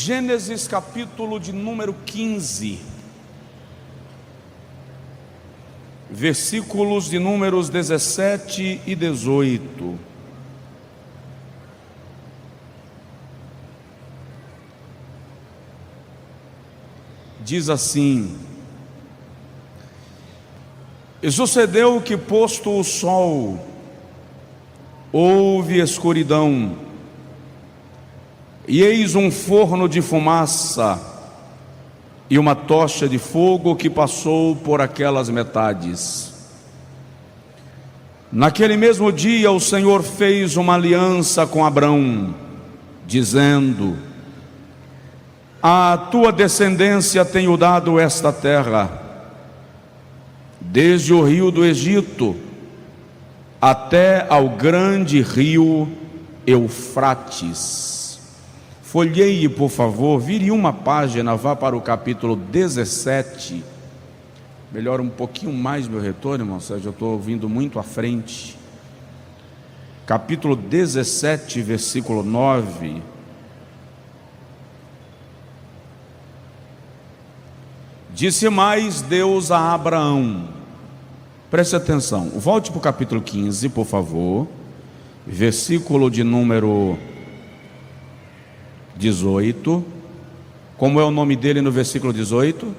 Gênesis capítulo de número 15, versículos de números 17 e 18. Diz assim: E sucedeu que, posto o sol, houve escuridão, e eis um forno de fumaça e uma tocha de fogo que passou por aquelas metades. Naquele mesmo dia o Senhor fez uma aliança com Abrão, dizendo: A tua descendência tenho dado esta terra, desde o rio do Egito até ao grande rio Eufrates. Folheie, por favor, vire uma página, vá para o capítulo 17. Melhora um pouquinho mais meu retorno, irmão Sérgio, eu estou ouvindo muito à frente. Capítulo 17, versículo 9. Disse mais Deus a Abraão, preste atenção, volte para o capítulo 15, por favor, versículo de número 18. Como é o nome dele no versículo 18?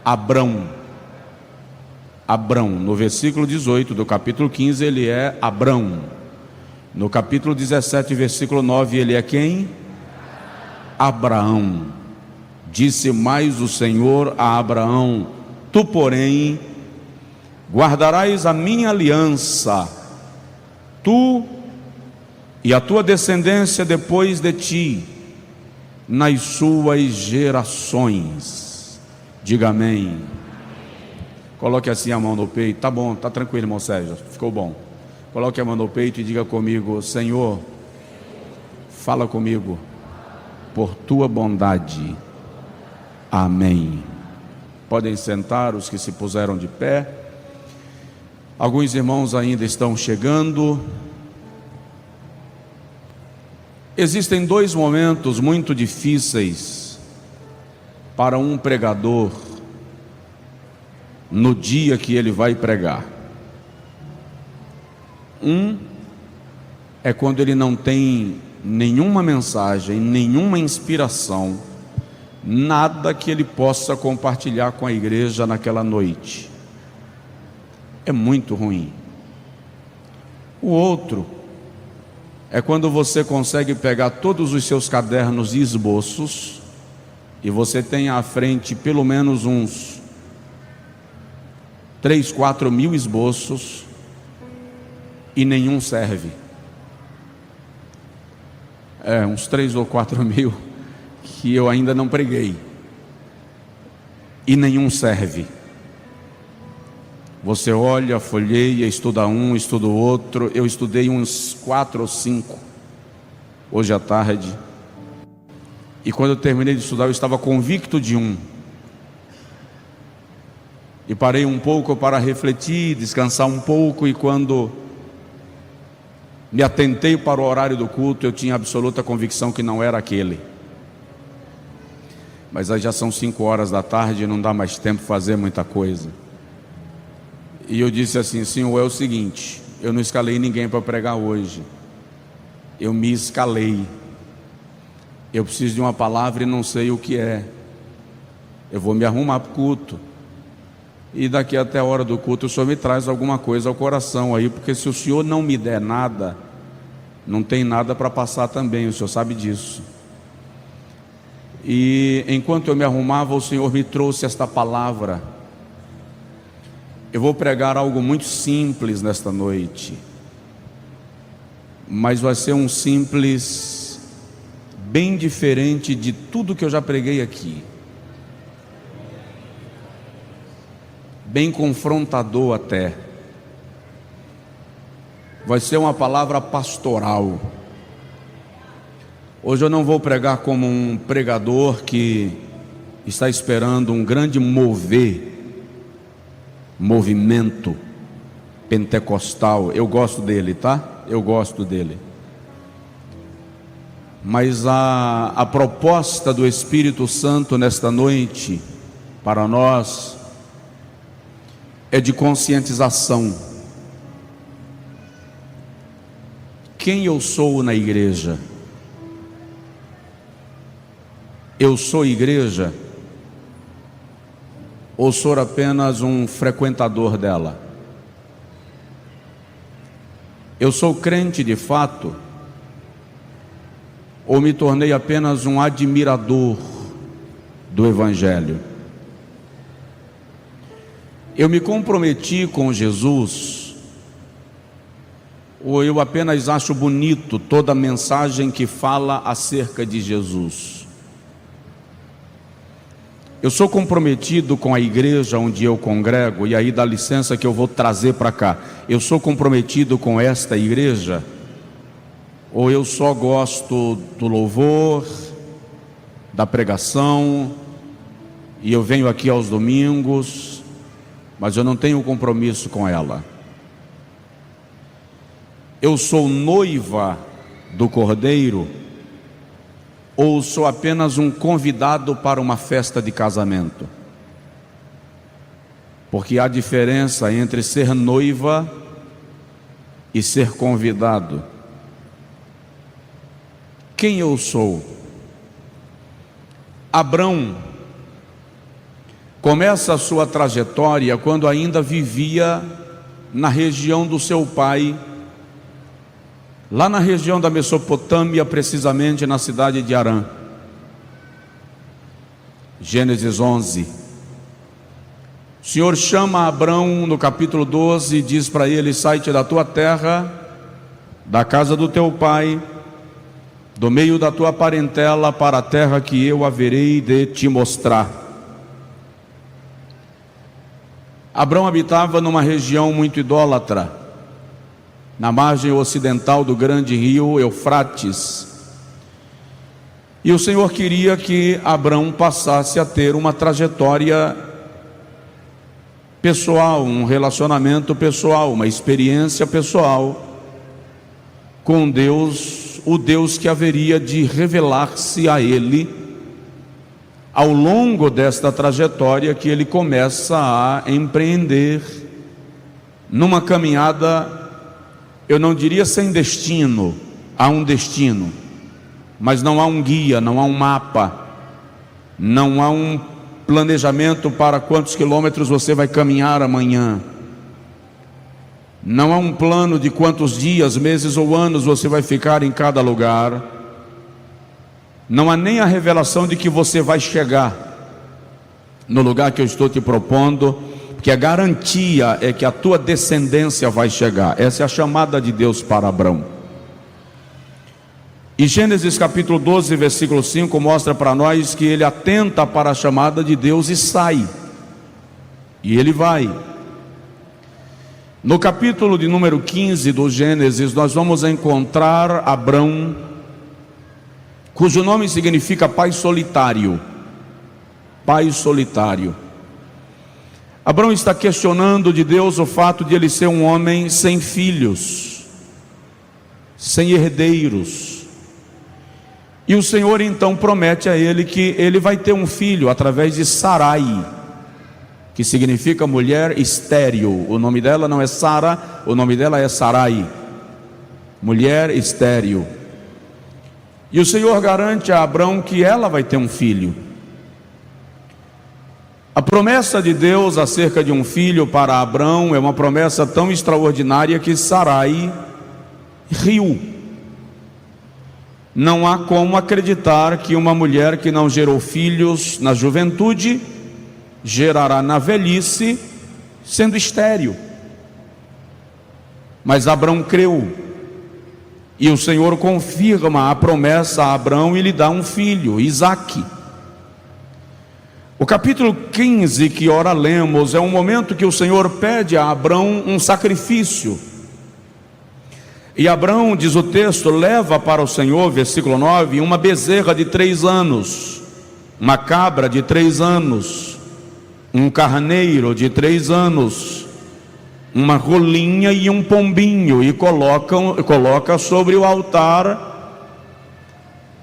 Abrão. Abrão, no versículo 18 do capítulo 15 ele é Abrão. No capítulo 17, versículo 9, ele é quem? Abraão. Disse mais o Senhor a Abraão: Tu, porém, guardarás a minha aliança, tu e a tua descendência depois de ti, nas suas gerações. Diga amém. Coloque assim a mão no peito. Tá bom, tá tranquilo, irmão Sérgio, ficou bom. Coloque a mão no peito e diga comigo: Senhor, fala comigo por tua bondade. Amém. Podem sentar os que se puseram de pé. Alguns irmãos ainda estão chegando. Existem dois momentos muito difíceis para um pregador no dia que ele vai pregar. Um é quando ele não tem nenhuma mensagem, nenhuma inspiração, nada que ele possa compartilhar com a igreja naquela noite. É muito ruim. O outro é quando você consegue pegar todos os seus cadernos e esboços e você tem à frente pelo menos uns 3, 4 mil esboços e nenhum serve. Uns 3 ou 4 mil que eu ainda não preguei e nenhum serve. Você olha, folheia, estuda um, estuda o outro. Eu estudei uns 4 ou 5 hoje à tarde, e quando eu terminei de estudar eu estava convicto de um, e parei um pouco para refletir, descansar um pouco, e quando me atentei para o horário do culto, eu tinha absoluta convicção que não era aquele. Mas aí já são 5 horas da tarde e não dá mais tempo de fazer muita coisa. E eu disse assim: Senhor, é o seguinte, eu não escalei ninguém para pregar hoje, eu me escalei. Eu preciso de uma palavra e não sei o que é. Eu vou me arrumar para o culto, e daqui até a hora do culto o Senhor me traz alguma coisa ao coração aí, porque se o Senhor não me der nada, não tem nada para passar também, o Senhor sabe disso. E enquanto eu me arrumava, o Senhor me trouxe esta palavra. Eu vou pregar algo muito simples nesta noite, mas vai ser um simples bem diferente de tudo que eu já preguei aqui, bem confrontador até. Vai ser uma palavra pastoral. Hoje eu não vou pregar como um pregador que está esperando um grande movimento pentecostal. Eu gosto dele, tá? Eu gosto dele. mas a proposta do Espírito Santo nesta noite, para nós, é de conscientização. Quem eu sou na igreja? Eu sou igreja? Ou sou apenas um frequentador dela? Eu sou crente de fato? Ou me tornei apenas um admirador do Evangelho? Eu me comprometi com Jesus, ou eu apenas acho bonito toda a mensagem que fala acerca de Jesus? Eu sou comprometido com a igreja onde eu congrego, e aí dá licença que eu vou trazer para cá. Eu sou comprometido com esta igreja? Ou eu só gosto do louvor, da pregação, e eu venho aqui aos domingos, mas eu não tenho compromisso com ela? Eu sou noiva do Cordeiro, ou sou apenas um convidado para uma festa de casamento? Porque há diferença entre ser noiva e ser convidado. Quem eu sou? Abrão começa a sua trajetória quando ainda vivia na região do seu pai, lá na região da Mesopotâmia, precisamente na cidade de Harã. Gênesis 11. O Senhor chama Abrão no capítulo 12 e diz para ele: sai-te da tua terra, da casa do teu pai, do meio da tua parentela, para a terra que eu haverei de te mostrar. Abrão habitava numa região muito idólatra, na margem ocidental do grande rio Eufrates. E o Senhor queria que Abrão passasse a ter uma trajetória pessoal, um relacionamento pessoal, uma experiência pessoal com Deus, o Deus que haveria de revelar-se a ele ao longo desta trajetória que ele começa a empreender numa caminhada, eu não diria sem destino. Há um destino, mas não há um guia, não há um mapa, não há um planejamento para quantos quilômetros você vai caminhar amanhã, não há um plano de quantos dias, meses ou anos você vai ficar em cada lugar, não há nem a revelação de que você vai chegar no lugar que eu estou te propondo, porque a garantia é que a tua descendência vai chegar. Essa é a chamada de Deus para Abrão. E Gênesis capítulo 12, versículo 5 mostra para nós que ele atenta para a chamada de Deus e sai, e ele vai. No capítulo de número 15 do Gênesis, nós vamos encontrar Abrão, cujo nome significa pai solitário. Pai solitário. Abrão está questionando de Deus o fato de ele ser um homem sem filhos, sem herdeiros. E o Senhor então promete a ele que ele vai ter um filho através de Sarai, que significa mulher estéril. O nome dela não é Sara, o nome dela é Sarai, mulher estéril. E o Senhor garante a Abrão que ela vai ter um filho. A promessa de Deus acerca de um filho para Abrão é uma promessa tão extraordinária que Sarai riu. Não há como acreditar que uma mulher que não gerou filhos na juventude gerará na velhice, sendo estéril. Mas Abrão creu, e o Senhor confirma a promessa a Abrão e lhe dá um filho, Isaque. O capítulo 15 que ora lemos é um momento que o Senhor pede a Abrão um sacrifício. E Abrão, diz o texto, leva para o Senhor, versículo 9, uma bezerra de 3 anos, uma cabra de 3 anos, um carneiro de 3 anos, uma rolinha e um pombinho, e coloca sobre o altar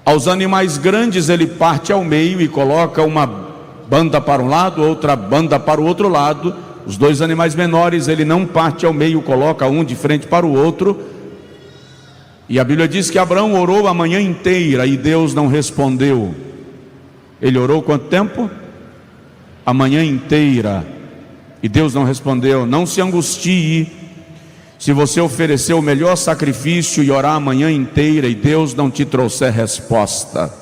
Aos animais grandes ele parte ao meio e coloca uma banda para um lado, outra banda para o outro lado. Os dois animais menores ele não parte ao meio, coloca um de frente para o outro. E a Bíblia diz que Abraão orou a manhã inteira e Deus não respondeu. Ele orou quanto tempo? A manhã inteira e Deus não respondeu. Não se angustie se você oferecer o melhor sacrifício e orar a manhã inteira e Deus não te trouxer resposta.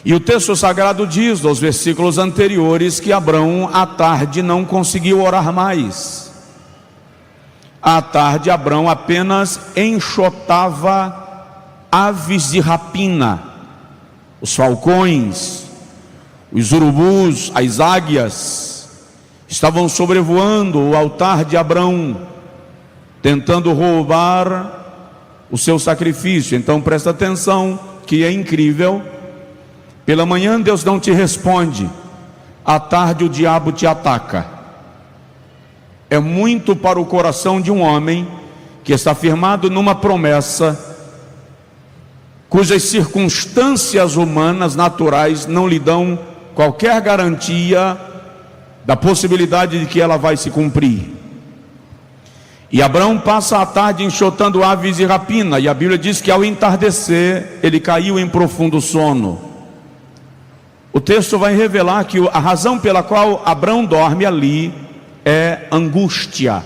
E o texto sagrado diz, nos versículos anteriores, que Abraão à tarde não conseguiu orar mais. À tarde Abraão apenas enxotava aves de rapina, os falcões, os urubus, as águias, estavam sobrevoando o altar de Abraão, tentando roubar o seu sacrifício. Então presta atenção que é incrível. Pela manhã Deus não te responde, à tarde o diabo te ataca. É muito para o coração de um homem que está firmado numa promessa, cujas circunstâncias humanas naturais não lhe dão qualquer garantia da possibilidade de que ela vai se cumprir. E Abraão passa a tarde enxotando aves de rapina, e a Bíblia diz que ao entardecer ele caiu em profundo sono. O texto vai revelar que a razão pela qual Abraão dorme ali é angústia,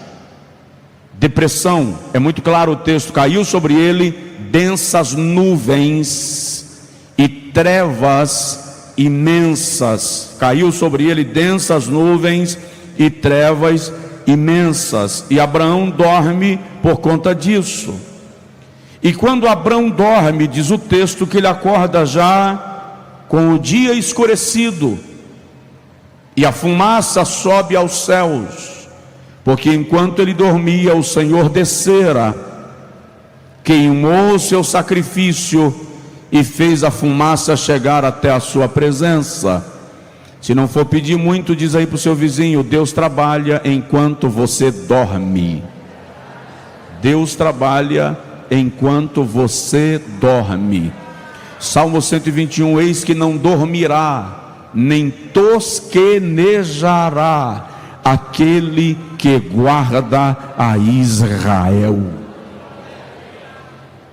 depressão. É muito claro o texto: caiu sobre ele densas nuvens e trevas imensas. Caiu sobre ele densas nuvens e trevas imensas. E Abraão dorme por conta disso. E quando Abraão dorme, diz o texto que ele acorda já com o dia escurecido, e a fumaça sobe aos céus, porque enquanto ele dormia, o Senhor descera, queimou o seu sacrifício e fez a fumaça chegar até a sua presença. Se não for pedir muito, diz aí para o seu vizinho: Deus trabalha enquanto você dorme. Deus trabalha enquanto você dorme. Salmo 121: eis que não dormirá, nem tosquenejará aquele que guarda a Israel.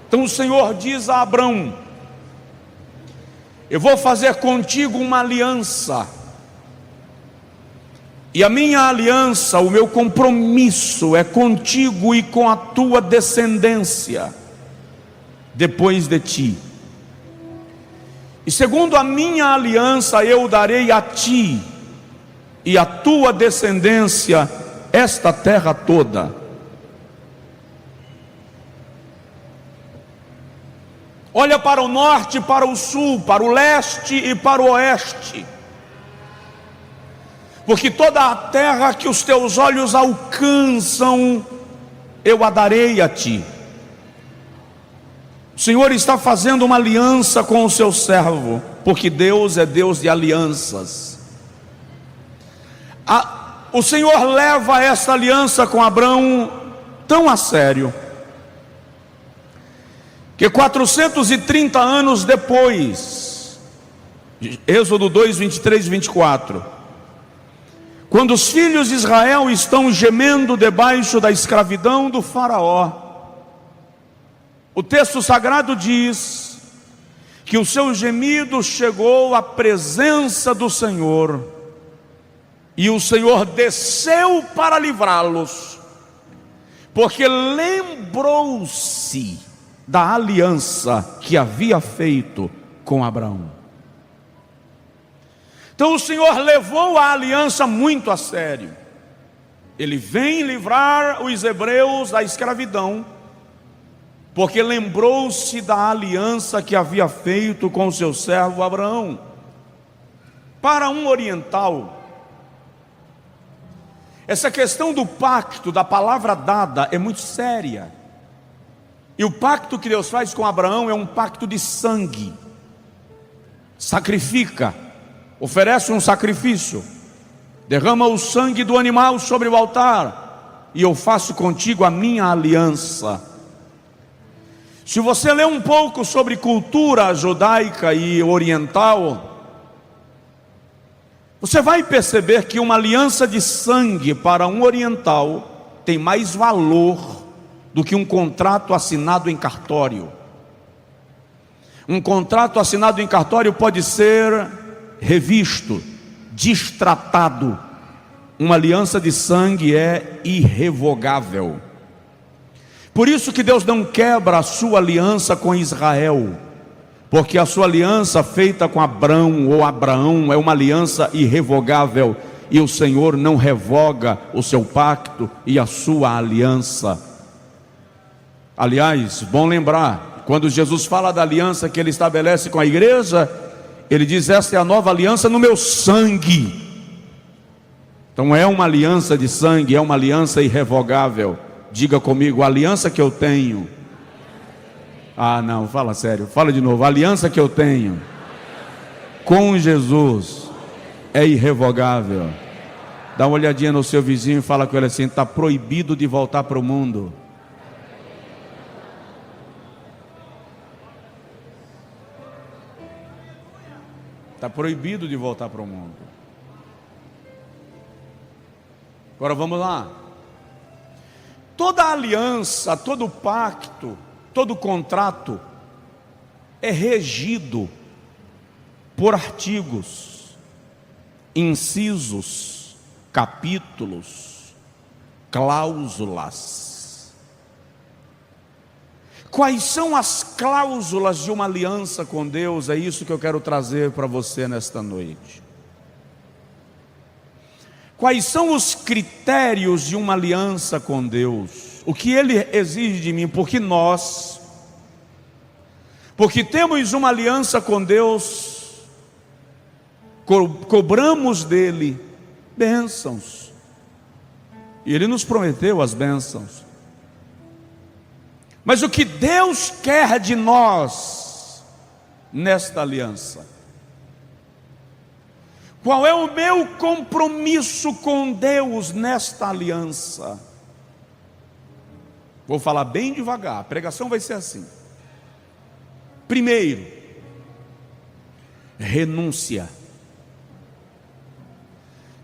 Então o Senhor diz a Abraão: eu vou fazer contigo uma aliança, e a minha aliança, o meu compromisso é contigo e com a tua descendência depois de ti. E segundo a minha aliança, eu darei a ti e a tua descendência esta terra toda. Olha para o norte, para o sul, para o leste e para o oeste, porque toda a terra que os teus olhos alcançam, eu a darei a ti. O Senhor está fazendo uma aliança com o seu servo, porque Deus é Deus de alianças. O Senhor leva essa aliança com Abraão tão a sério, que 430 anos depois, Êxodo 2, 23 e 24, quando os filhos de Israel estão gemendo debaixo da escravidão do faraó, o texto sagrado diz que o seu gemido chegou à presença do Senhor, e o Senhor desceu para livrá-los, porque lembrou-se da aliança que havia feito com Abraão. Então o Senhor levou a aliança muito a sério. Ele vem livrar os hebreus da escravidão, porque lembrou-se da aliança que havia feito com o seu servo Abraão. Para um oriental, essa questão do pacto, da palavra dada, é muito séria. E o pacto que Deus faz com Abraão é um pacto de sangue. Sacrifica, oferece um sacrifício, derrama o sangue do animal sobre o altar, e eu faço contigo a minha aliança. Se você ler um pouco sobre cultura judaica e oriental, você vai perceber que uma aliança de sangue para um oriental tem mais valor do que um contrato assinado em cartório. Um contrato assinado em cartório pode ser revisto, destratado. Uma aliança de sangue é irrevogável. Por isso que Deus não quebra a sua aliança com Israel, porque a sua aliança feita com Abrão ou Abraão é uma aliança irrevogável, e o Senhor não revoga o seu pacto e a sua aliança. Aliás, bom lembrar, quando Jesus fala da aliança que Ele estabelece com a igreja, Ele diz: esta é a nova aliança no meu sangue. Então é uma aliança de sangue, é uma aliança irrevogável. Diga comigo: a aliança que eu tenho. Ah, não, fala sério, fala de novo. A aliança que eu tenho com Jesus é irrevogável. Dá uma olhadinha no seu vizinho e fala com ele assim: está proibido de voltar para o mundo. Está proibido de voltar para o mundo. Agora vamos lá. Toda aliança, todo pacto, todo contrato é regido por artigos, incisos, capítulos, cláusulas. Quais são as cláusulas de uma aliança com Deus? É isso que eu quero trazer para você nesta noite. Quais são os critérios de uma aliança com Deus? O que Ele exige de mim? Porque temos uma aliança com Deus, cobramos dEle bênçãos, e Ele nos prometeu as bênçãos. Mas o que Deus quer de nós nesta aliança? Qual é o meu compromisso com Deus nesta aliança? Vou falar bem devagar, a pregação vai ser assim. Primeiro, renúncia.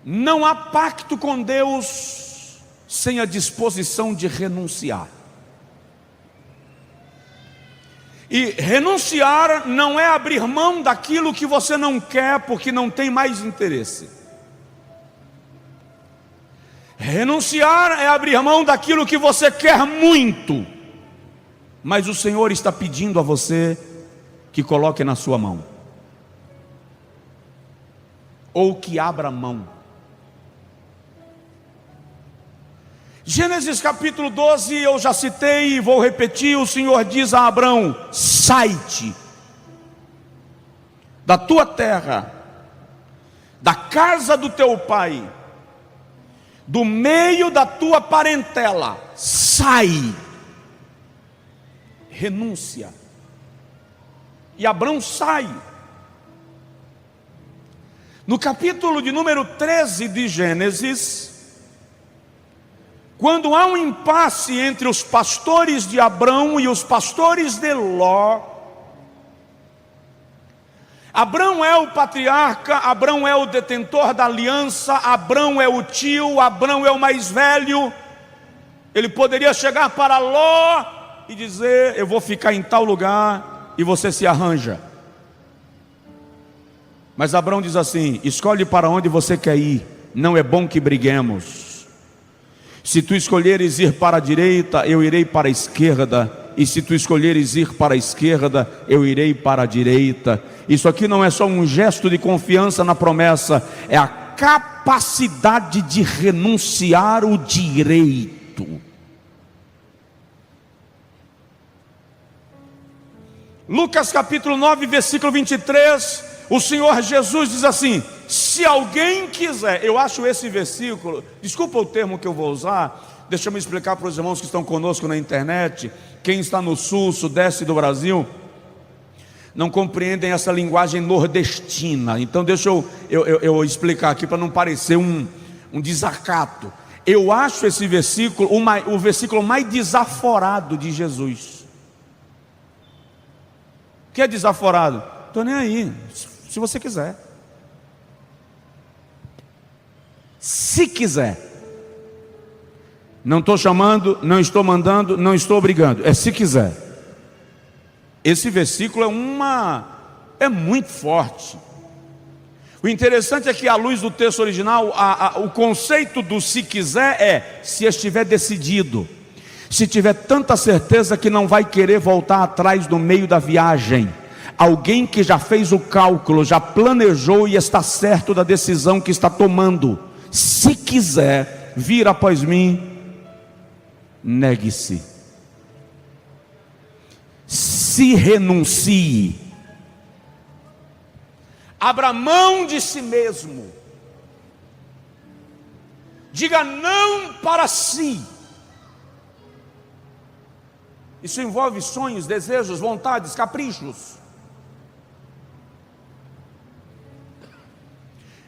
Não há pacto com Deus sem a disposição de renunciar. E renunciar não é abrir mão daquilo que você não quer porque não tem mais interesse. Renunciar é abrir mão daquilo que você quer muito, mas o Senhor está pedindo a você que coloque na sua mão, ou que abra mão. Gênesis capítulo 12, eu já citei e vou repetir. O Senhor diz a Abrão: sai-te da tua terra, da casa do teu pai, do meio da tua parentela, sai, renúncia. E Abrão sai. No capítulo de número 13 de Gênesis, quando há um impasse entre os pastores de Abrão e os pastores de Ló, Abrão é o patriarca, Abrão é o detentor da aliança, Abrão é o tio, Abrão é o mais velho. Ele poderia chegar para Ló e dizer: eu vou ficar em tal lugar e você se arranja. Mas Abrão diz assim: escolhe para onde você quer ir, não é bom que briguemos. Se tu escolheres ir para a direita, eu irei para a esquerda, e se tu escolheres ir para a esquerda, eu irei para a direita. Isso aqui não é só um gesto de confiança na promessa, é a capacidade de renunciar o direito. Lucas capítulo 9, versículo 23, o Senhor Jesus diz assim: se alguém quiser, eu acho esse versículo, desculpa o termo que eu vou usar, deixa eu me explicar para os irmãos que estão conosco na internet. Quem está no sul, sudeste do Brasil, não compreendem essa linguagem nordestina. Então deixa eu explicar aqui para não parecer um desacato. Eu acho esse versículo o versículo mais desaforado de Jesus. Que é desaforado? Estou nem aí, se você quiser. Se quiser. Não estou chamando, não estou mandando, não estou obrigando. É se quiser. Esse versículo é muito forte. O interessante é que, à luz do texto original, o conceito do se quiser é se estiver decidido, se tiver tanta certeza que não vai querer voltar atrás no meio da viagem. Alguém que já fez o cálculo, já planejou e está certo da decisão que está tomando. Se quiser vir após mim, negue-se. Se renuncie. Abra mão de si mesmo. Diga não para si. Isso envolve sonhos, desejos, vontades, caprichos.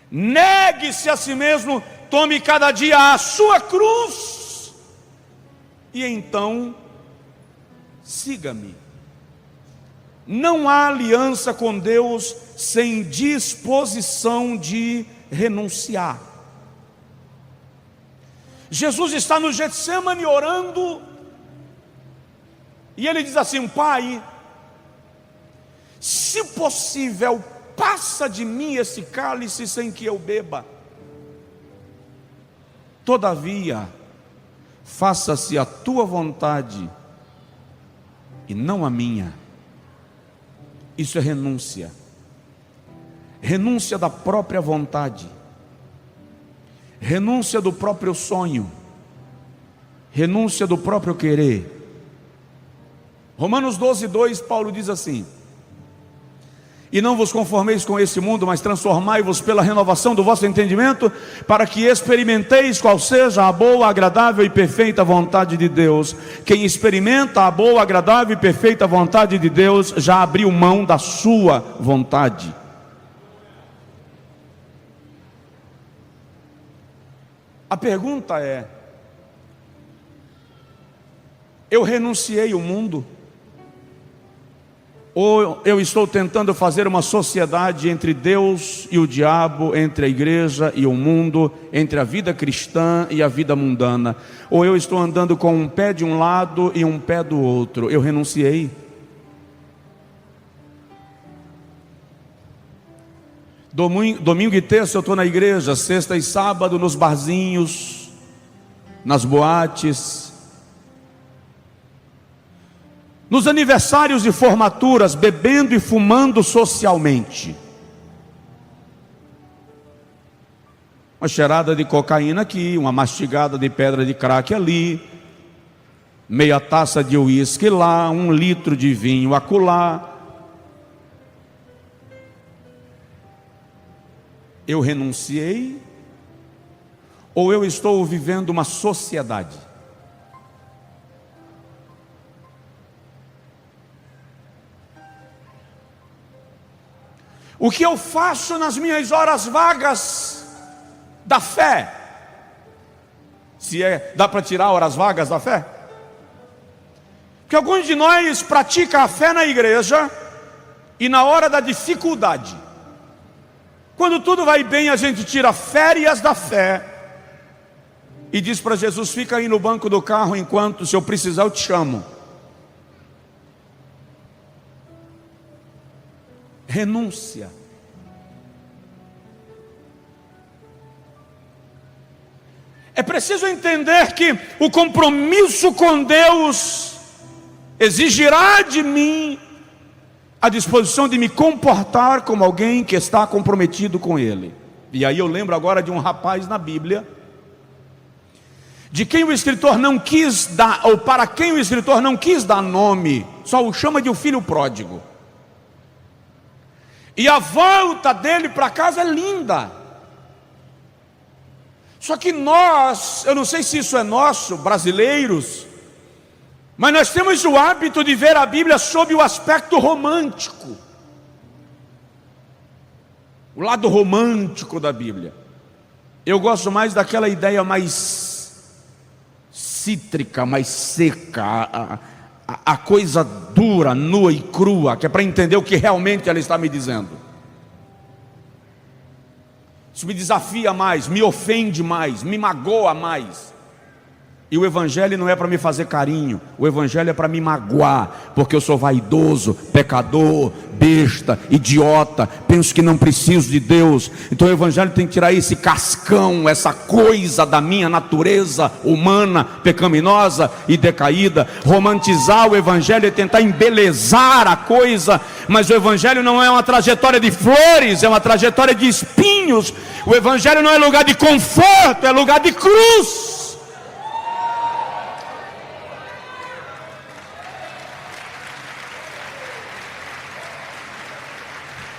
Negue-se a si mesmo, tome cada dia a sua cruz, e então siga-me. Não há aliança com Deus sem disposição de renunciar. Jesus está no Getsemane orando, e ele diz assim: Pai, se possível, passa de mim esse cálice sem que eu beba. Todavia, faça-se a tua vontade e não a minha. Isso é renúncia. Renúncia da própria vontade. Renúncia do próprio sonho. Renúncia do próprio querer. Romanos 12:2, Paulo diz assim: E não vos conformeis com esse mundo, mas transformai-vos pela renovação do vosso entendimento, para que experimenteis qual seja a boa, agradável e perfeita vontade de Deus. Quem experimenta a boa, agradável e perfeita vontade de Deus, já abriu mão da sua vontade. A pergunta é: eu renunciei o mundo? Ou eu estou tentando fazer uma sociedade entre Deus e o diabo, entre a igreja e o mundo, entre a vida cristã e a vida mundana? Ou eu estou andando com um pé de um lado e um pé do outro? Eu renunciei. Domingo e terça eu estou na igreja, sexta e sábado nos barzinhos, nas boates, nos aniversários de formaturas, bebendo e fumando socialmente. Uma cheirada de cocaína aqui, uma mastigada de pedra de crack ali, meia taça de uísque lá, 1 litro de vinho acolá. Eu renunciei? Ou eu estou vivendo uma sociedade? O que eu faço nas minhas horas vagas da fé? Dá para tirar horas vagas da fé? Porque alguns de nós praticam a fé na igreja e na hora da dificuldade, quando tudo vai bem, a gente tira férias da fé e diz para Jesus: fica aí no banco do carro enquanto, se eu precisar, eu te chamo. Renúncia. É preciso entender que o compromisso com Deus exigirá de mim a disposição de me comportar como alguém que está comprometido com Ele. E aí eu lembro agora de um rapaz na Bíblia, de quem o escritor não quis dar, ou para quem o escritor não quis dar nome, só o chama de o filho pródigo. E a volta dele para casa é linda. Só que nós, eu não sei se isso é nosso, brasileiros, mas nós temos o hábito de ver a Bíblia sob o aspecto romântico. O lado romântico da Bíblia. Eu gosto mais daquela ideia mais cítrica, mais seca, a coisa dura, nua e crua, que é para entender o que realmente ela está me dizendo. Isso me desafia mais, me ofende mais, me magoa mais. E o evangelho não é para me fazer carinho, o evangelho é para me magoar, porque eu sou vaidoso, pecador, besta, idiota, penso que não preciso de Deus. Então o evangelho tem que tirar esse cascão, essa coisa da minha natureza humana, pecaminosa e decaída. Romantizar o evangelho é tentar embelezar a coisa, mas o evangelho não é uma trajetória de flores, é uma trajetória de espinhos. O evangelho não é lugar de conforto, é lugar de cruz.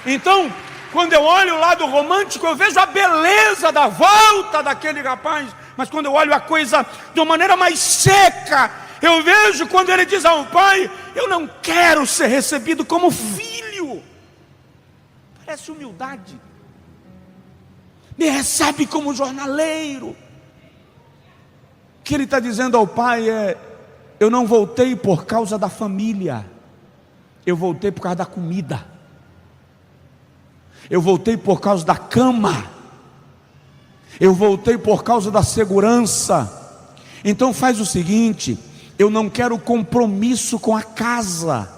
Então, quando eu olho o lado romântico, eu vejo a beleza da volta daquele rapaz. Mas quando eu olho a coisa de uma maneira mais seca, eu vejo quando ele diz ao pai: eu não quero ser recebido como filho. Parece humildade. Me recebe como jornaleiro. O que ele está dizendo ao pai é: eu não voltei por causa da família, eu voltei por causa da comida. Eu voltei por causa da cama. Eu voltei por causa da segurança. Então faz o seguinte: eu não quero compromisso com a casa.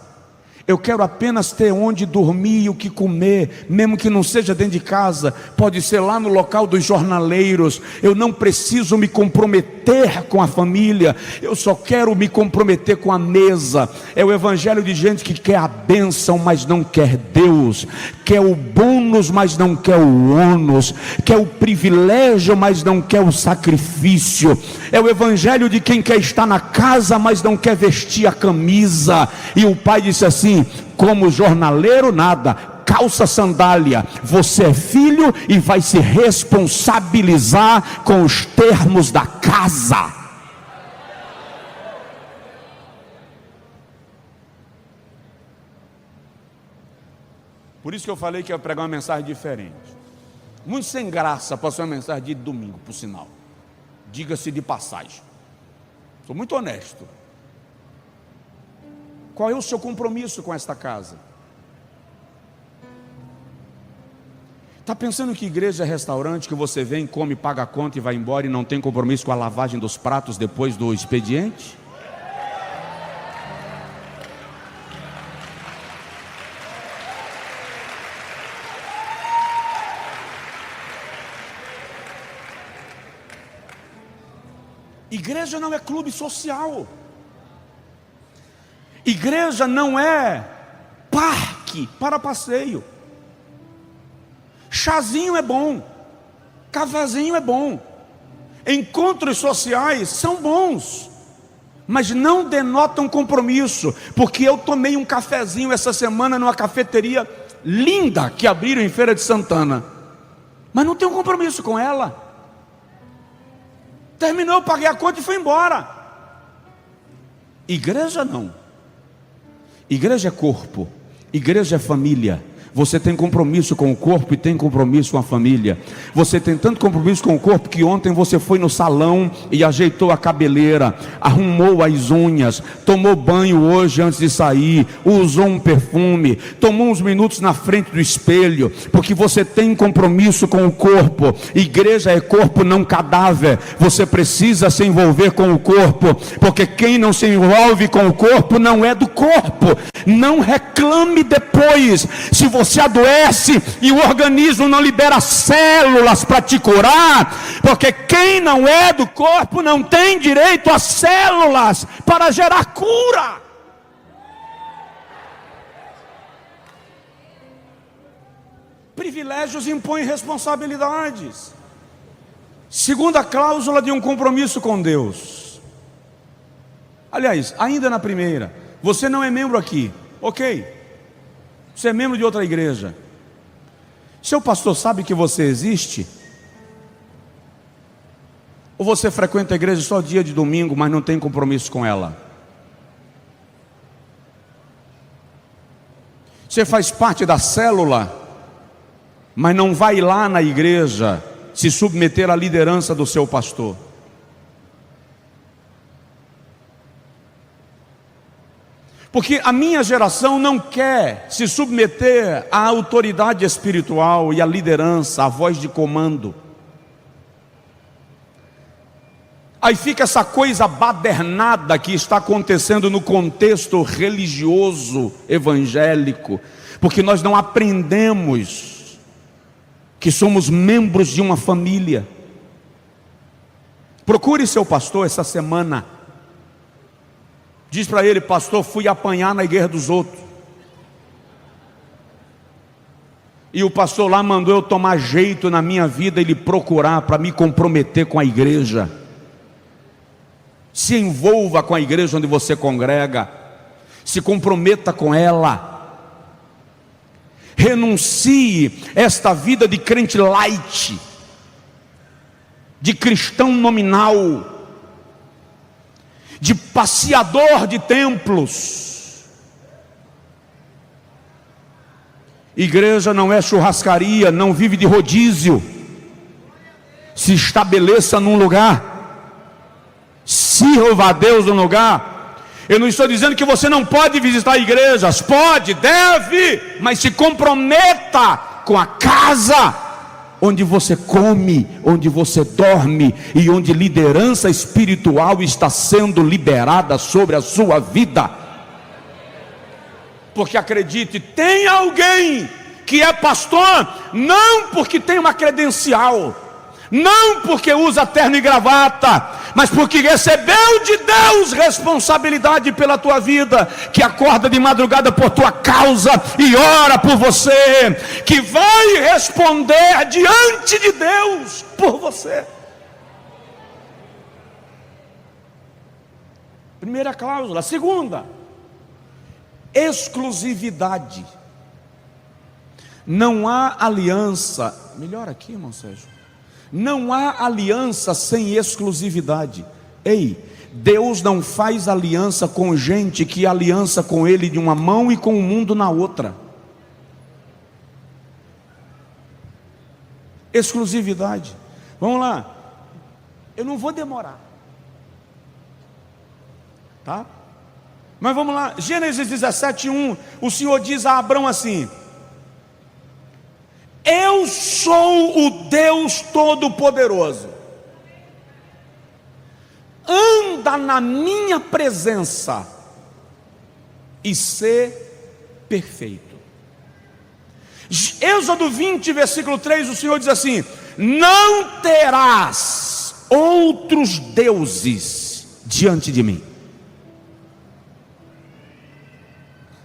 Eu quero apenas ter onde dormir e o que comer, mesmo que não seja dentro de casa, pode ser lá no local dos jornaleiros. Eu não preciso me comprometer com a família, eu só quero me comprometer com a mesa. É o evangelho de gente que quer a bênção, mas não quer Deus, quer o bônus, mas não quer o ônus, quer o privilégio, mas não quer o sacrifício. É o evangelho de quem quer estar na casa, mas não quer vestir a camisa. E o pai disse assim: como jornaleiro nada, calça sandália, você é filho e vai se responsabilizar com os termos da casa. Por isso que eu falei que eu ia pregar uma mensagem diferente, muito sem graça, para ser uma mensagem de domingo, por sinal, diga-se de passagem. Sou muito honesto. Qual é o seu compromisso com esta casa? Está pensando que igreja é restaurante que você vem, come, paga a conta e vai embora e não tem compromisso com a lavagem dos pratos depois do expediente? Igreja não é clube social. Igreja não é parque para passeio. Chazinho é bom, cafezinho é bom, encontros sociais são bons, mas não denotam compromisso. Porque eu tomei um cafezinho essa semana numa cafeteria linda que abriram em Feira de Santana, mas não tenho compromisso com ela. Terminou, eu paguei a conta e fui embora. Igreja não. Igreja é corpo, igreja é família. Você tem compromisso com o corpo e tem compromisso com a família. Você tem tanto compromisso com o corpo que ontem você foi no salão e ajeitou a cabeleira, arrumou as unhas, tomou banho hoje antes de sair, usou um perfume, tomou uns minutos na frente do espelho, porque você tem compromisso com o corpo. Igreja é corpo, não cadáver. Você precisa se envolver com o corpo, porque quem não se envolve com o corpo não é do corpo. Não reclame depois se você adoece e o organismo não libera células para te curar, porque quem não é do corpo não tem direito a células para gerar cura. Privilégios impõem responsabilidades. Segunda cláusula de um compromisso com Deus. Aliás, ainda na primeira, você não é membro aqui, ok? Você é membro de outra igreja. Seu pastor sabe que você existe? Ou você frequenta a igreja só dia de domingo, mas não tem compromisso com ela? Você faz parte da célula, mas não vai lá na igreja se submeter à liderança do seu pastor. Porque a minha geração não quer se submeter à autoridade espiritual e à liderança, à voz de comando. Aí fica essa coisa badernada que está acontecendo no contexto religioso evangélico, porque nós não aprendemos que somos membros de uma família. Procure seu pastor essa semana. Diz para ele: pastor, fui apanhar na igreja dos outros. E o pastor lá mandou eu tomar jeito na minha vida e lhe procurar para me comprometer com a igreja. Se envolva com a igreja onde você congrega. Se comprometa com ela. Renuncie esta vida de crente light, de cristão nominal, de passeador de templos. Igreja não é churrascaria, não vive de rodízio. Se estabeleça num lugar, sirva a Deus no lugar. Eu não estou dizendo que você não pode visitar igrejas, pode, deve, mas se comprometa com a casa onde você come, onde você dorme e onde liderança espiritual está sendo liberada sobre a sua vida. Porque acredite, tem alguém que é pastor não porque tem uma credencial, não porque usa terno e gravata, mas porque recebeu de Deus responsabilidade pela tua vida, que acorda de madrugada por tua causa e ora por você, que vai responder diante de Deus por você. Primeira cláusula. Segunda, exclusividade. Não há aliança. Melhor aqui, irmão Sérgio. Não há aliança sem exclusividade. Ei, Deus não faz aliança com gente que aliança com Ele de uma mão e com o mundo na outra. Exclusividade. Vamos lá. Eu não vou demorar, tá? Mas vamos lá. Gênesis 17:1. O Senhor diz a Abrão assim: eu sou o Deus Todo-Poderoso, anda na minha presença e ser perfeito. Êxodo 20, versículo 3, o Senhor diz assim: não terás outros deuses diante de mim.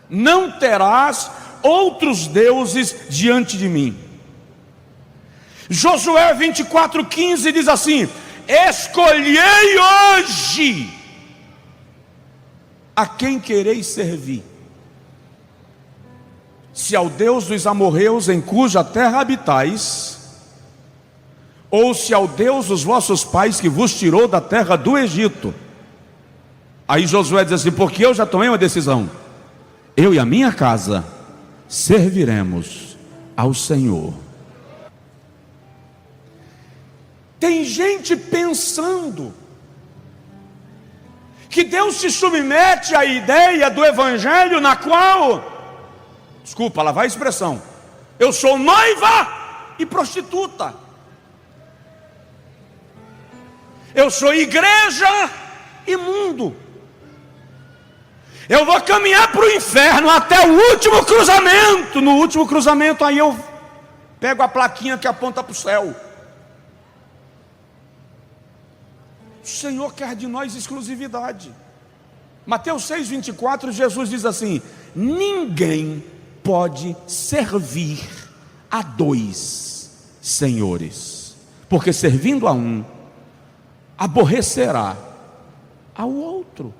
Não terás outros deuses diante de mim. Josué 24:15 diz assim: escolhei hoje a quem quereis servir, se ao Deus dos amorreus em cuja terra habitais, ou se ao Deus dos vossos pais que vos tirou da terra do Egito. Aí Josué diz assim: porque eu já tomei uma decisão, eu e a minha casa serviremos ao Senhor. Tem gente pensando que Deus se submete à ideia do evangelho na qual, desculpa, lá vai a expressão, eu sou noiva e prostituta, eu sou igreja e mundo, eu vou caminhar para o inferno até o último cruzamento. No último cruzamento aí eu pego a plaquinha que aponta para o céu. O Senhor quer de nós exclusividade. Mateus 6:24, Jesus diz assim: ninguém pode servir a dois senhores, porque servindo a um, aborrecerá ao outro.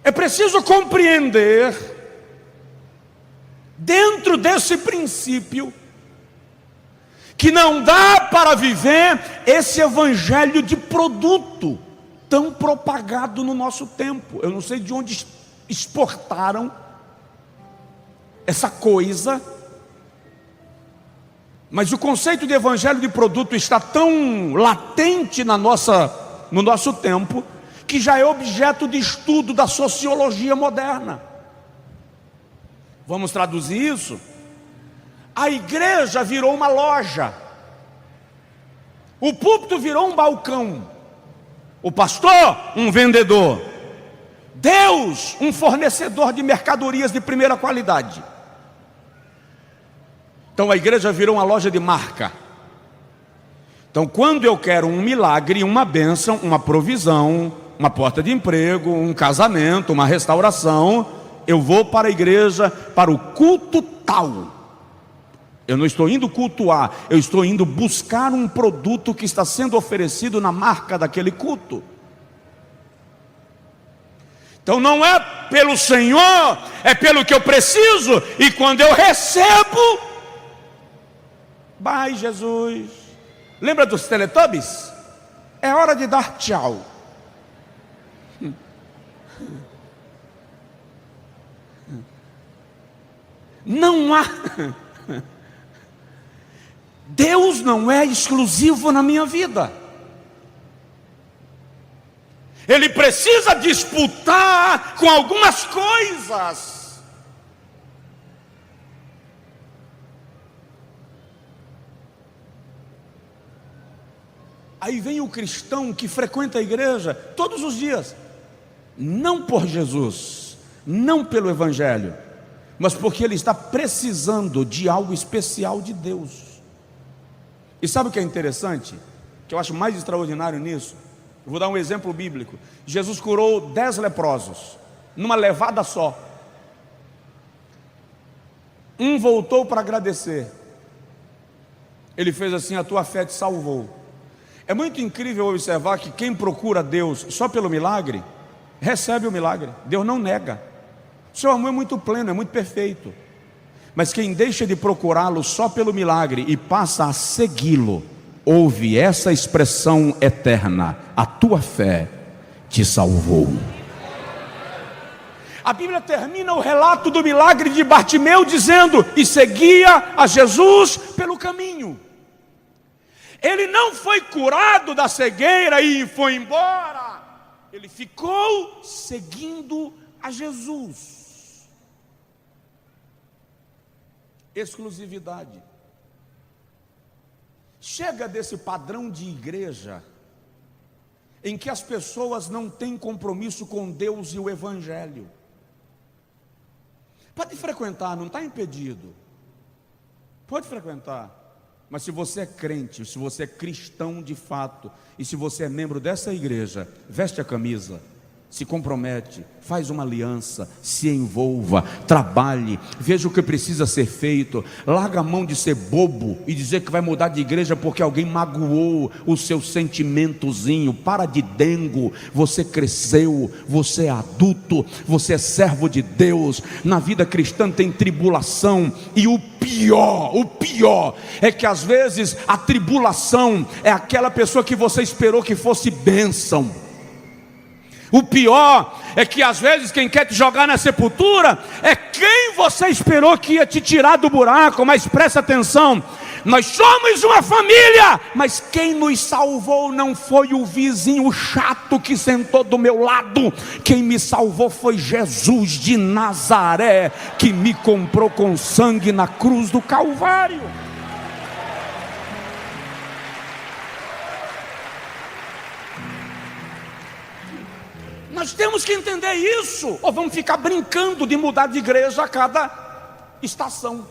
É preciso compreender, dentro desse princípio, que não dá para viver esse evangelho de produto tão propagado no nosso tempo. Eu não sei de onde exportaram essa coisa, mas o conceito de evangelho de produto está tão latente no no nosso tempo, que já é objeto de estudo da sociologia moderna. Vamos traduzir isso? A igreja virou uma loja, o púlpito virou um balcão, o pastor um vendedor, Deus um fornecedor de mercadorias de primeira qualidade. Então a igreja virou uma loja de marca. Então quando eu quero um milagre, uma bênção, uma provisão, uma porta de emprego, um casamento, uma restauração, eu vou para a igreja, para o culto tal. Eu não estou indo cultuar, eu estou indo buscar um produto que está sendo oferecido na marca daquele culto. Então não é pelo Senhor, é pelo que eu preciso, e quando eu recebo, vai Jesus. Lembra dos Teletubbies? É hora de dar tchau. Não há. Deus não é exclusivo na minha vida. Ele precisa disputar com algumas coisas. Aí vem o cristão que frequenta a igreja todos os dias, não por Jesus, não pelo Evangelho, mas porque ele está precisando de algo especial de Deus. E sabe o que é interessante? Que eu acho mais extraordinário nisso? Eu vou dar um exemplo bíblico. Jesus curou 10 leprosos, numa levada só. Um voltou para agradecer. Ele fez assim: a tua fé te salvou. É muito incrível observar que quem procura Deus só pelo milagre, recebe o milagre. Deus não nega. O seu amor é muito pleno, é muito perfeito. Mas quem deixa de procurá-lo só pelo milagre e passa a segui-lo, ouve essa expressão eterna: a tua fé te salvou. A Bíblia termina o relato do milagre de Bartimeu dizendo: e seguia a Jesus pelo caminho. Ele não foi curado da cegueira e foi embora. Ele ficou seguindo a Jesus. Exclusividade. Chega desse padrão de igreja em que as pessoas não têm compromisso com Deus e o Evangelho. Pode frequentar, não está impedido. Pode frequentar. Mas se você é crente, se você é cristão de fato, e se você é membro dessa igreja, veste a camisa, se compromete, faz uma aliança, se envolva, trabalhe, veja o que precisa ser feito, larga a mão de ser bobo e dizer que vai mudar de igreja porque alguém magoou o seu sentimentozinho. Para de dengo, você cresceu, você é adulto, você é servo de Deus. Na vida cristã tem tribulação, e o pior é que às vezes a tribulação é aquela pessoa que você esperou que fosse bênção. O pior é que às vezes quem quer te jogar na sepultura é quem você esperou que ia te tirar do buraco. Mas presta atenção, nós somos uma família, mas quem nos salvou não foi o vizinho chato que sentou do meu lado. Quem me salvou foi Jesus de Nazaré, que me comprou com sangue na cruz do Calvário. Nós temos que entender isso, ou vamos ficar brincando de mudar de igreja a cada estação.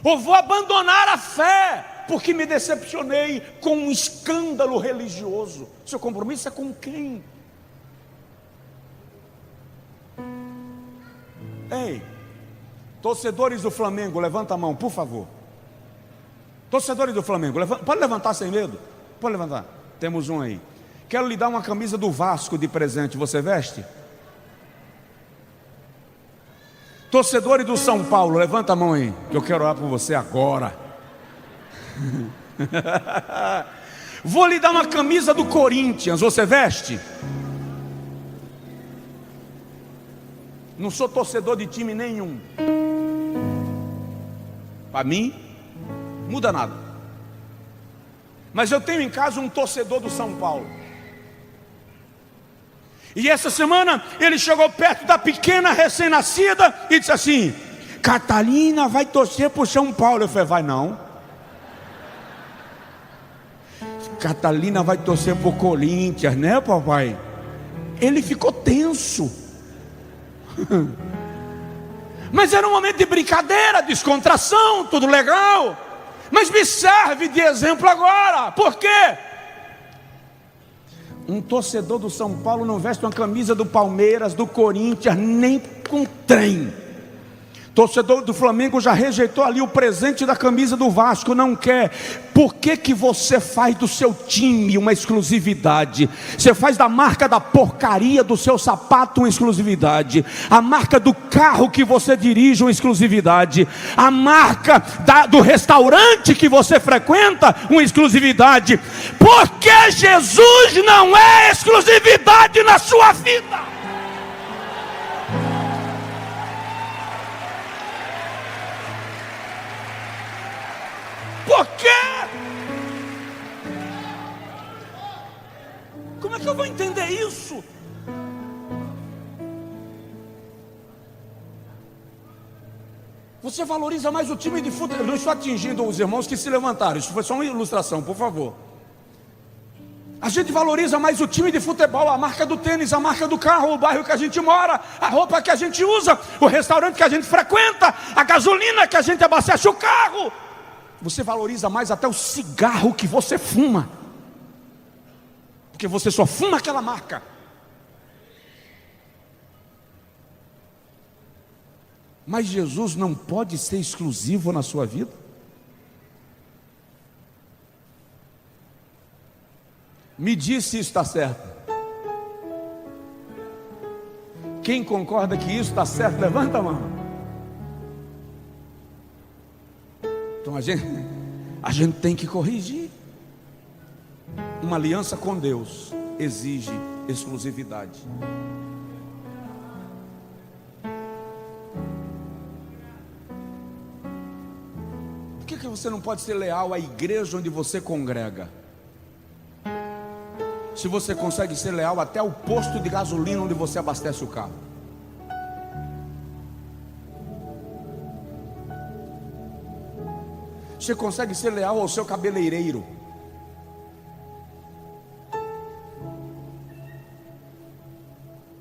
Ou vou abandonar a fé porque me decepcionei com um escândalo religioso. Seu compromisso é com quem? Ei, torcedores do Flamengo, levanta a mão, por favor. Torcedores do Flamengo, pode levantar sem medo? Pode levantar. Temos um aí. Quero lhe dar uma camisa do Vasco de presente, você veste? Torcedores do São Paulo, levanta a mão aí, que eu quero orar por você agora. Vou lhe dar uma camisa do Corinthians, você veste? Não sou torcedor de time nenhum. Para mim, muda nada. Mas eu tenho em casa um torcedor do São Paulo. E essa semana ele chegou perto da pequena recém-nascida e disse assim: Catalina vai torcer para o São Paulo. Eu falei: vai não. Catalina vai torcer para o Corinthians, né, papai? Ele ficou tenso. Mas era um momento de brincadeira, descontração, tudo legal. Mas me serve de exemplo agora. Por quê? Um torcedor do São Paulo não veste uma camisa do Palmeiras, do Corinthians, nem com trem. Torcedor do Flamengo já rejeitou ali o presente da camisa do Vasco, não quer. Por que que você faz do seu time uma exclusividade? Você faz da marca da porcaria do seu sapato uma exclusividade, a marca do carro que você dirige uma exclusividade, a marca do restaurante que você frequenta uma exclusividade. Porque Jesus não é exclusividade na sua vida. Por quê? Como é que eu vou entender isso? Você valoriza mais o time de futebol. Eu não estou atingindo os irmãos que se levantaram. Isso foi só uma ilustração, por favor. A gente valoriza mais o time de futebol, a marca do tênis, a marca do carro, o bairro que a gente mora, a roupa que a gente usa, o restaurante que a gente frequenta, a gasolina que a gente abastece o carro. Você valoriza mais até o cigarro que você fuma, porque você só fuma aquela marca. Mas Jesus não pode ser exclusivo na sua vida? Me diz se isso está certo. Quem concorda que isso está certo, levanta a mão. Então a gente tem que corrigir. Uma aliança com Deus exige exclusividade. Por que você não pode ser leal à igreja onde você congrega? Se você consegue ser leal até o posto de gasolina onde você abastece o carro. Você consegue ser leal ao seu cabeleireiro.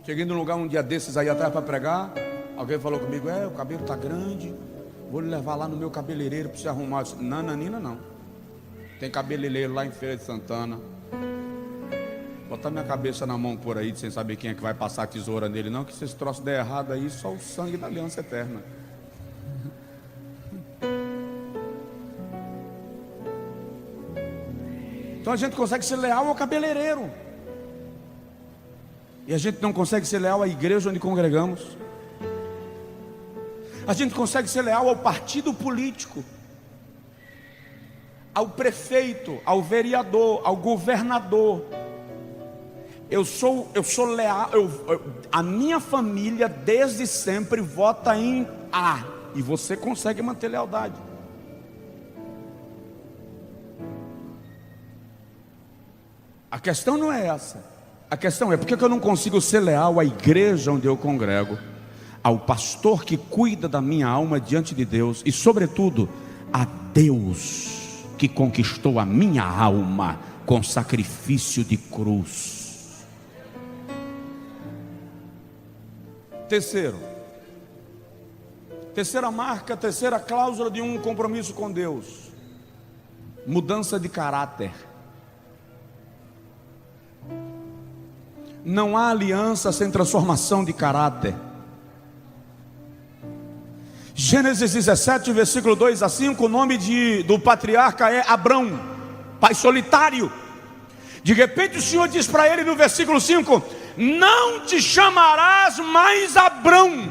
Cheguei num lugar um dia desses aí atrás para pregar. Alguém falou comigo: o cabelo está grande, vou lhe levar lá no meu cabeleireiro para você arrumar. Eu disse: não, Nanina, não. Tem cabeleireiro lá em Feira de Santana. Botar minha cabeça na mão por aí, sem saber quem é que vai passar a tesoura nele, não. Que se esse troço der errado aí, só o sangue da aliança eterna. Então a gente consegue ser leal ao cabeleireiro, e a gente não consegue ser leal à igreja onde congregamos. A gente consegue ser leal ao partido político, ao prefeito, ao vereador, ao governador. Eu sou leal, a minha família desde sempre vota em A, e você consegue manter lealdade. A questão não é essa. A questão é: por que eu não consigo ser leal à igreja onde eu congrego, ao pastor que cuida da minha alma diante de Deus, e sobretudo a Deus que conquistou a minha alma com sacrifício de cruz? Terceira marca, terceira cláusula de um compromisso com Deus: mudança de caráter. Não há aliança sem transformação de caráter. Gênesis 17, versículo 2 a 5, o nome do patriarca é Abrão, pai solitário. De repente o Senhor diz para ele no versículo 5: não te chamarás mais Abrão,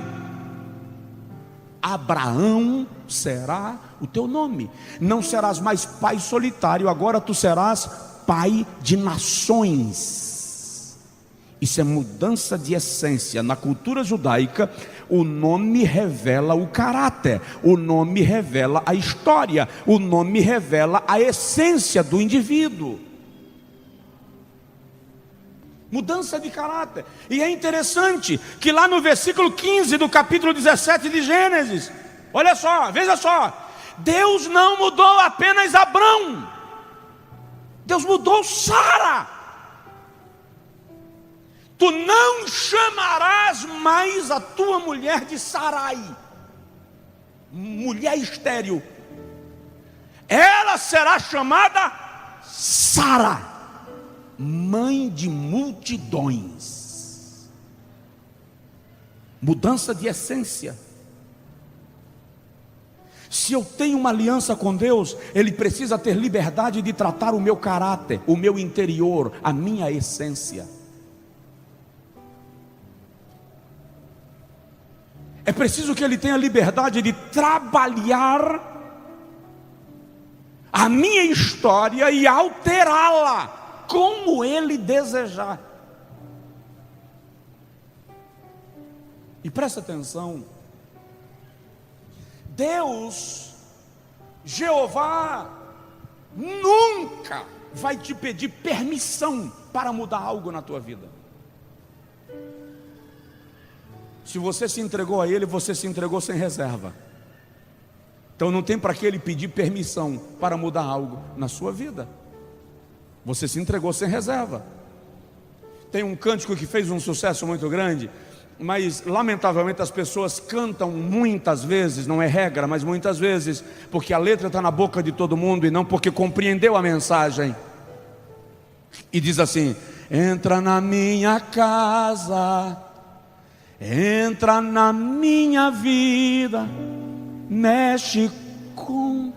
Abraão será o teu nome. Não serás mais pai solitário, agora tu serás pai de nações. Isso é mudança de essência. Na cultura judaica, o nome revela o caráter, o nome revela a história, o nome revela a essência do indivíduo. Mudança de caráter. E é interessante que lá no versículo 15 do capítulo 17 de Gênesis, olha só, veja só, Deus não mudou apenas Abrão, Deus mudou Sara. Tu não chamarás mais a tua mulher de Sarai, mulher estéril. Ela será chamada Sara, mãe de multidões. Mudança de essência. Se eu tenho uma aliança com Deus, Ele precisa ter liberdade de tratar o meu caráter, o meu interior, a minha essência. É preciso que Ele tenha liberdade de trabalhar a minha história e alterá-la como Ele desejar. E presta atenção, Deus, Jeová, nunca vai te pedir permissão para mudar algo na tua vida. Se você se entregou a Ele, você se entregou sem reserva. Então não tem para que Ele pedir permissão para mudar algo na sua vida. Você se entregou sem reserva. Tem um cântico que fez um sucesso muito grande, mas lamentavelmente as pessoas cantam muitas vezes, não é regra, mas muitas vezes, porque a letra está na boca de todo mundo e não porque compreendeu a mensagem. E diz assim: entra na minha casa, entra na minha vida, mexe com...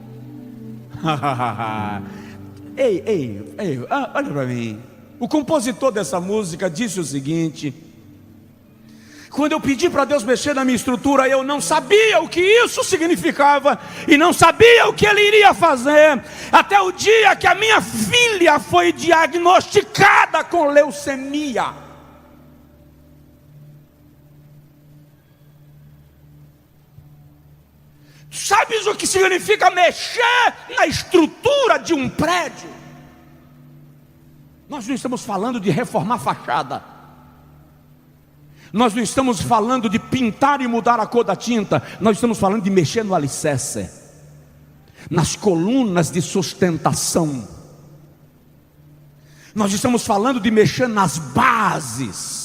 ei, olha para mim. O compositor dessa música disse o seguinte: quando eu pedi para Deus mexer na minha estrutura, eu não sabia o que isso significava e não sabia o que Ele iria fazer, até o dia que a minha filha foi diagnosticada com leucemia. Sabes o que significa mexer na estrutura de um prédio? Nós não estamos falando de reformar fachada, nós não estamos falando de pintar e mudar a cor da tinta, nós estamos falando de mexer no alicerce, nas colunas de sustentação. Nós estamos falando de mexer nas bases.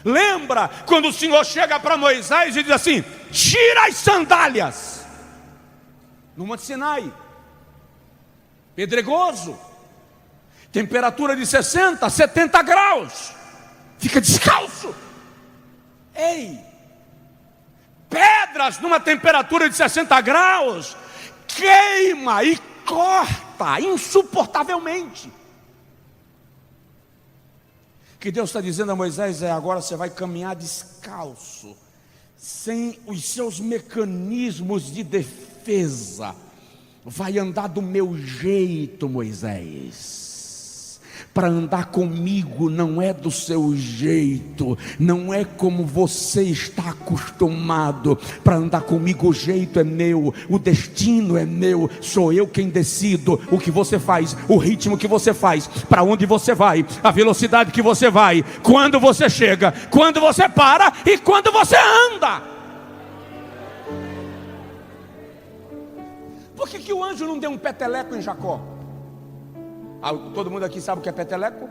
Lembra quando o Senhor chega para Moisés e diz assim: tira as sandálias, no Monte Sinai, pedregoso, temperatura de 60, 70 graus, fica descalço. Ei, pedras numa temperatura de 60 graus, queima e corta insuportavelmente. O que Deus está dizendo a Moisés é: agora você vai caminhar descalço, sem os seus mecanismos de defesa, vai andar do meu jeito, Moisés. Para andar comigo não é do seu jeito, não é como você está acostumado. Para andar comigo o jeito é meu, o destino é meu, sou eu quem decido o que você faz, o ritmo que você faz, para onde você vai, a velocidade que você vai, quando você chega, quando você para e quando você anda. Por que o anjo não deu um peteleco em Jacó? Todo mundo aqui sabe o que é peteleco?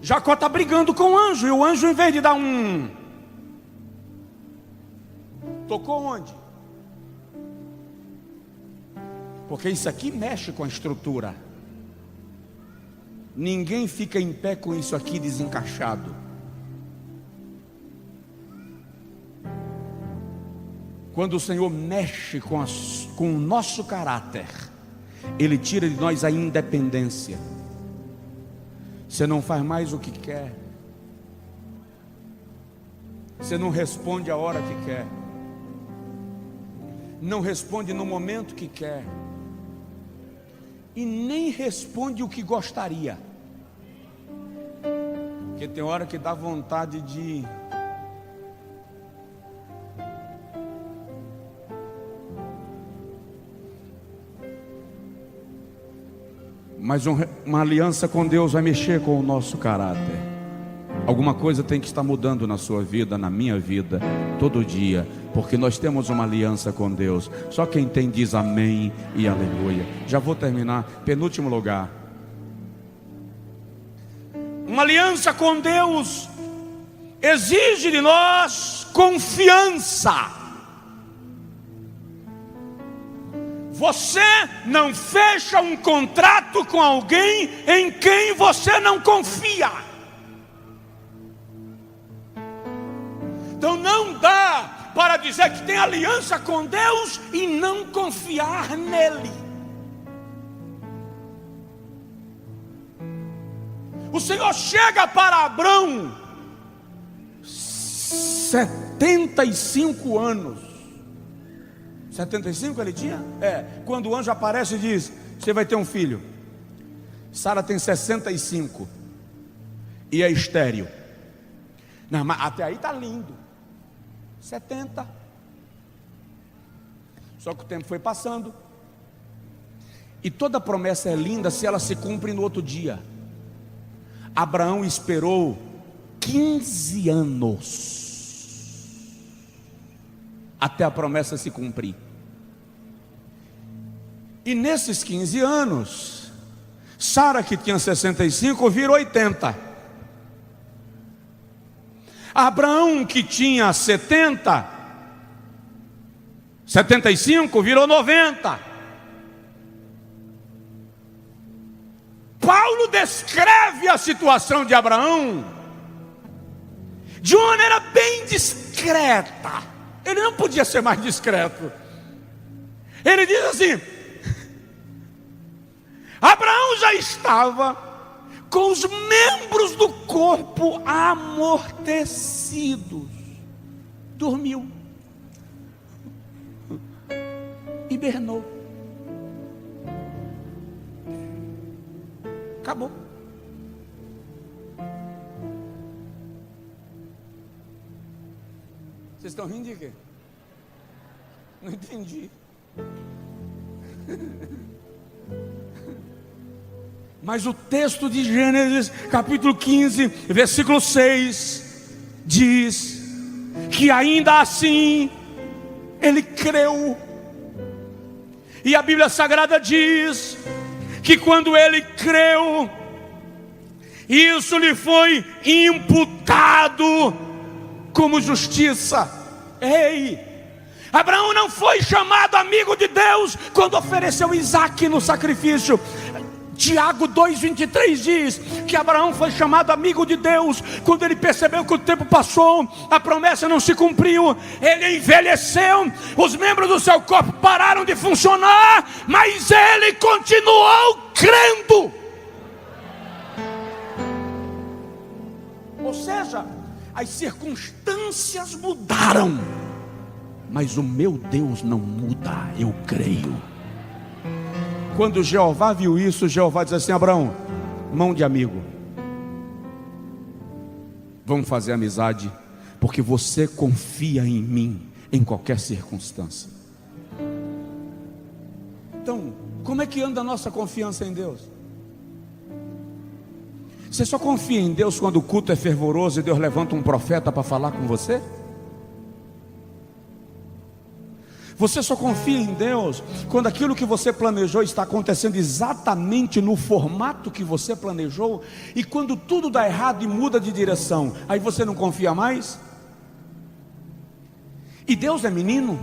Jacó está brigando com o anjo, e o anjo, em vez de dar um... tocou onde? Porque isso aqui mexe com a estrutura. Ninguém fica em pé com isso aqui desencaixado. Quando o Senhor mexe com o nosso caráter, Ele tira de nós a independência. Você não faz mais o que quer, você não responde a hora que quer, não responde no momento que quer. e nem responde o que gostaria. Porque tem hora que dá vontade de... Mas uma aliança com Deus vai mexer com o nosso caráter. Alguma coisa tem que estar mudando na sua vida, na minha vida, todo dia, porque nós temos uma aliança com Deus. Só quem tem diz amém e aleluia. Já vou terminar, penúltimo lugar. Uma aliança com Deus exige de nós confiança. Você não fecha um contrato com alguém em quem você não confia. Então não dá para dizer que tem aliança com Deus e não confiar nele. O Senhor chega para Abrão, 75 anos. 75 ele tinha? Quando o anjo aparece e diz: você vai ter um filho. Sara tem 65 e é estéril. Não, mas até aí está lindo. 70. Só que o tempo foi passando. E toda promessa é linda se ela se cumpre no outro dia. Abraão esperou 15 anos até a promessa se cumprir. E nesses 15 anos, Sara, que tinha 65, virou 80. Abraão, que tinha 75, virou 90. Paulo descreve a situação de Abraão de uma maneira bem discreta. Ele não podia ser mais discreto. Ele diz assim: Abraão já estava com os membros do corpo amortecidos. Dormiu. Hibernou. Acabou. Vocês estão rindo de quê? Não entendi. Mas o texto de Gênesis, capítulo 15, versículo 6, diz que ainda assim ele creu. E a Bíblia Sagrada diz que quando ele creu, isso lhe foi imputado como justiça. Ei, Abraão não foi chamado amigo de Deus quando ofereceu Isaque no sacrifício. Tiago 2,23 diz que Abraão foi chamado amigo de Deus quando ele percebeu que o tempo passou, a promessa não se cumpriu, ele envelheceu, os membros do seu corpo pararam de funcionar, mas ele continuou crendo. Ou seja, as circunstâncias mudaram, mas o meu Deus não muda, eu creio. Quando Jeová viu isso, Jeová diz assim: Abraão, mão de amigo, vamos fazer amizade, porque você confia em mim em qualquer circunstância. Então, como é que anda a nossa confiança em Deus? Você só confia em Deus quando o culto é fervoroso e Deus levanta um profeta para falar com você? Você só confia em Deus quando aquilo que você planejou está acontecendo exatamente no formato que você planejou, e quando tudo dá errado e muda de direção, aí você não confia mais? E Deus é menino?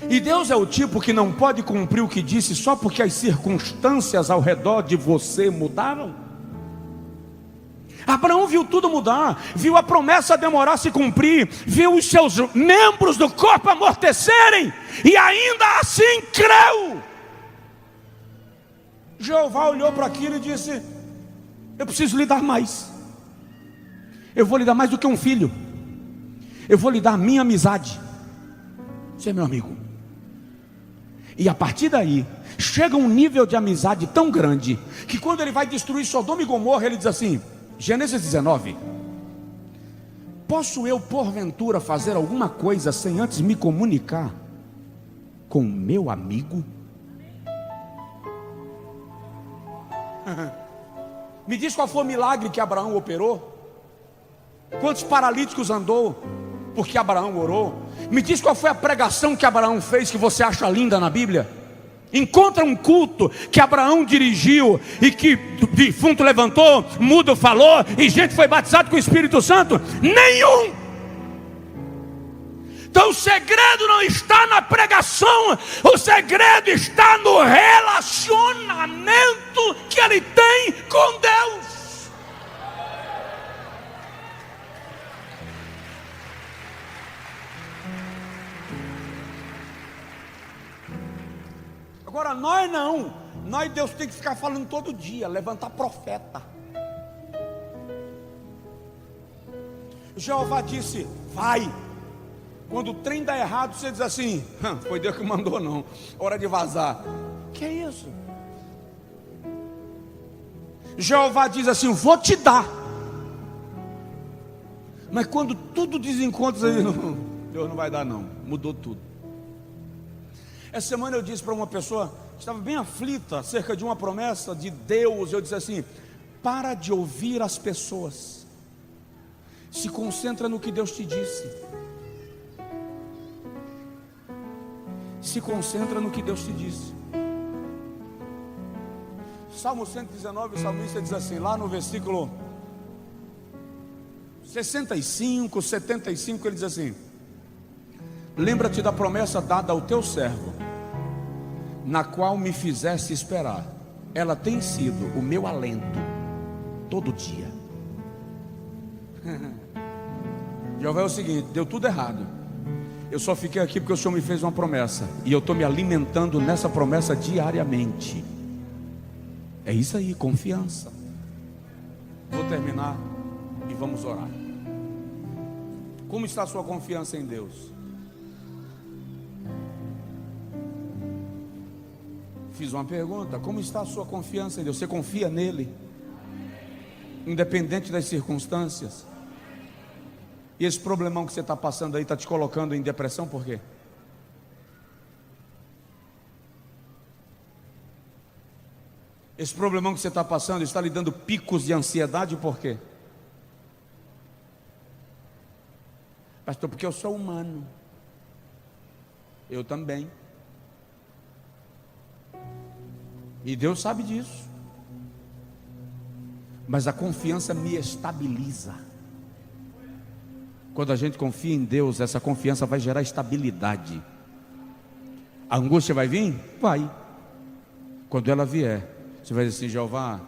E Deus é o tipo que não pode cumprir o que disse só porque as circunstâncias ao redor de você mudaram? Abraão viu tudo mudar, viu a promessa demorar a se cumprir, viu os seus membros do corpo amortecerem, e ainda assim creu. Jeová olhou para aquilo e disse: eu preciso lhe dar mais. Eu vou lhe dar mais do que um filho. Eu vou lhe dar a minha amizade. Você é meu amigo. E a partir daí, chega um nível de amizade tão grande, que quando ele vai destruir Sodoma e Gomorra, ele diz assim, Gênesis 19: posso eu porventura fazer alguma coisa sem antes me comunicar com o meu amigo? Me diz qual foi o milagre que Abraão operou? Quantos paralíticos andou porque Abraão orou? Me diz qual foi a pregação que Abraão fez que você acha linda na Bíblia? Encontra um culto que Abraão dirigiu e que defunto levantou, mudo falou e gente foi batizada com o Espírito Santo? Nenhum! Então o segredo não está na pregação, o segredo está no relacionamento que ele tem com Deus. Agora nós não, nós Deus tem que ficar falando todo dia, levantar profeta. Jeová disse, vai. Quando o trem dá errado, você diz assim, foi Deus que mandou não, hora de vazar. Que é isso? Jeová diz assim, vou te dar. Mas quando tudo desencontra, Deus não vai dar não, mudou tudo. Essa semana eu disse para uma pessoa que estava bem aflita acerca de uma promessa de Deus. Eu disse assim, para de ouvir as pessoas, se concentra no que Deus te disse. Se concentra no que Deus te disse. Salmo 119, o salmista diz assim, lá no versículo 65, 75, ele diz assim, lembra-te da promessa dada ao teu servo, na qual me fizeste esperar. Ela tem sido o meu alento todo dia. Jeová é o seguinte, deu tudo errado. Eu só fiquei aqui porque o Senhor me fez uma promessa, e eu estou me alimentando nessa promessa diariamente. É isso aí, confiança. Vou terminar e vamos orar. Como está a sua confiança em Deus? Fiz uma pergunta, como está a sua confiança em Deus? Você confia nele? Independente das circunstâncias? E esse problemão que você está passando aí está te colocando em depressão, por quê? Esse problemão que você está passando está lhe dando picos de ansiedade, por quê? Pastor, porque eu sou humano. Eu também. E Deus sabe disso. Mas a confiança me estabiliza. Quando a gente confia em Deus, essa confiança vai gerar estabilidade. A angústia vai vir? Vai. Quando ela vier, você vai dizer assim, Jeová,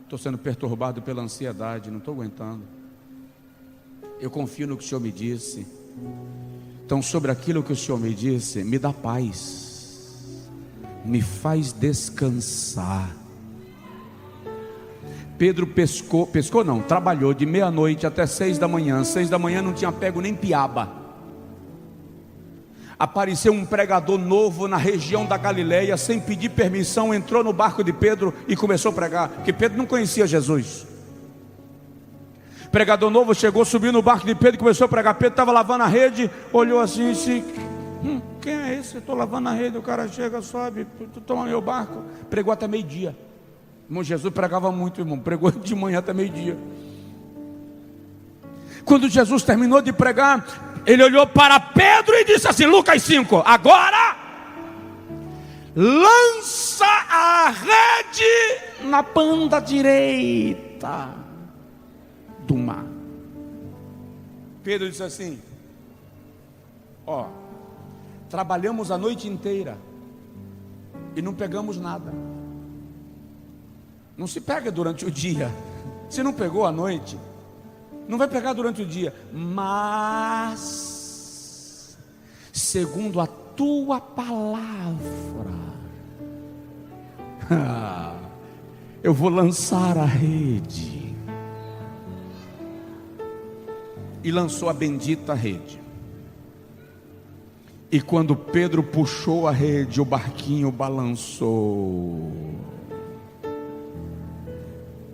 estou sendo perturbado pela ansiedade, não estou aguentando. Eu confio no que o Senhor me disse. Então sobre aquilo que o Senhor me disse, me dá paz, me faz descansar. Pedro trabalhou de meia-noite até 6 da manhã. 6 da manhã não tinha pego nem piaba. Apareceu um pregador novo na região da Galileia, sem pedir permissão, entrou no barco de Pedro e começou a pregar, porque Pedro não conhecia Jesus. Pregador novo chegou, subiu no barco de Pedro e começou a pregar. Pedro estava lavando a rede, olhou assim e disse, quem é esse? Eu estou lavando a rede. O cara chega, sobe, toma meu barco. Pregou até meio-dia. Irmão, Jesus pregava muito, irmão, pregou de manhã até meio-dia. Quando Jesus terminou de pregar, ele olhou para Pedro e disse assim, Lucas 5, agora lança a rede na banda direita do mar. Pedro disse assim, trabalhamos a noite inteira e não pegamos nada. Não se pega durante o dia. Se não pegou à noite, não vai pegar durante o dia. Mas segundo a tua palavra, eu vou lançar a rede. E lançou a bendita rede. E quando Pedro puxou a rede, o barquinho balançou.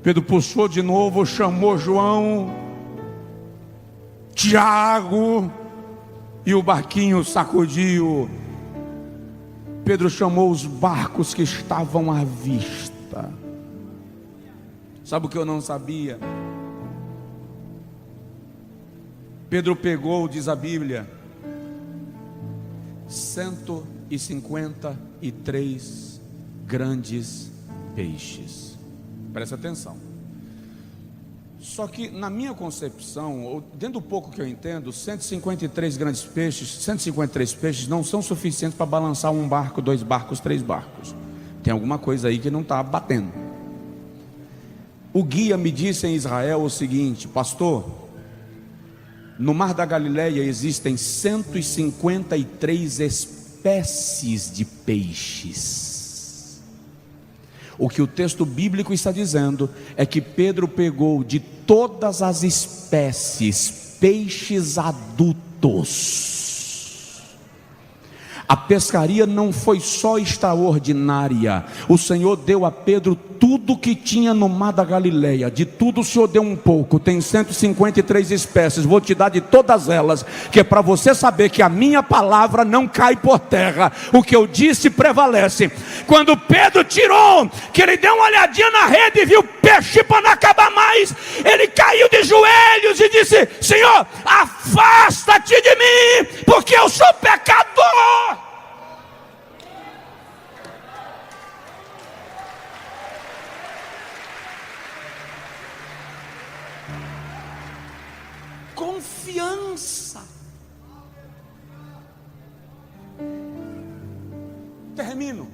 Pedro puxou de novo, chamou João, Tiago, e o barquinho sacudiu. Pedro chamou os barcos que estavam à vista. Sabe o que eu não sabia? Pedro pegou, diz a Bíblia, 153 grandes peixes. Presta atenção. Só que na minha concepção, ou dentro do pouco que eu entendo, 153 grandes peixes, 153 peixes não são suficientes para balançar um barco, 2 barcos, 3 barcos. Tem alguma coisa aí que não está batendo. O guia me disse em Israel o seguinte: pastor, no Mar da Galileia existem 153 espécies de peixes. O que o texto bíblico está dizendo é que Pedro pegou de todas as espécies peixes adultos. A pescaria não foi só extraordinária. O Senhor deu a Pedro tudo que tinha no Mar da Galileia. De tudo o Senhor deu um pouco. Tem 153 espécies. Vou te dar de todas elas, que é para você saber que a minha palavra não cai por terra. O que eu disse prevalece. Quando Pedro tirou, que ele deu uma olhadinha na rede e viu peixe para não acabar mais, ele caiu de joelhos e disse: Senhor, afasta-te de mim, porque eu sou pecador. Confiança. Termino.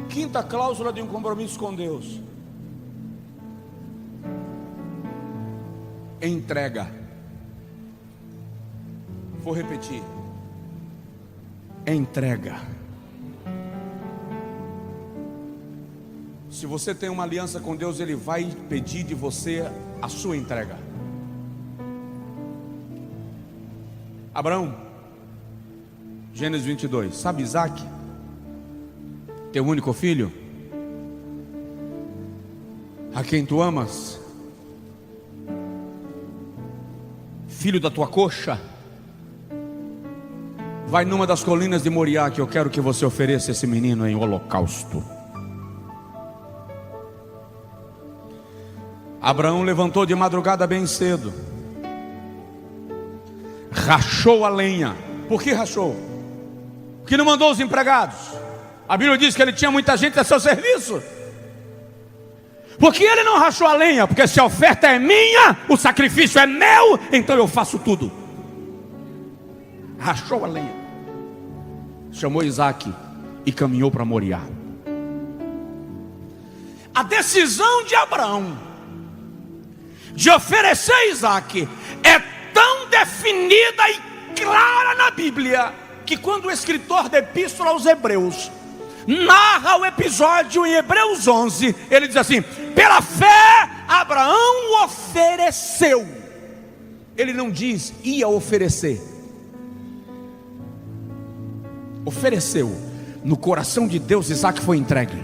Quinta cláusula de um compromisso com Deus: entrega. Vou repetir: entrega. Se você tem uma aliança com Deus, Ele vai pedir de você a sua entrega. Abraão, Gênesis 22, sabe Isaac, teu único filho, a quem tu amas, filho da tua coxa? Vai numa das colinas de Moriá, que eu quero que você ofereça esse menino em holocausto. Abraão levantou de madrugada bem cedo, rachou a lenha. Por que rachou? Porque não mandou os empregados. A Bíblia diz que ele tinha muita gente a seu serviço. Por que ele não rachou a lenha? Porque se a oferta é minha, o sacrifício é meu, então eu faço tudo. Rachou a lenha, chamou Isaac e caminhou para Moriá. A decisão de Abraão de oferecer Isaac é tão definida e clara na Bíblia, que quando o escritor da Epístola aos Hebreus narra o episódio em Hebreus 11, ele diz assim: pela fé Abraão ofereceu. Ele não diz ia oferecer, ofereceu. No coração de Deus, Isaac foi entregue.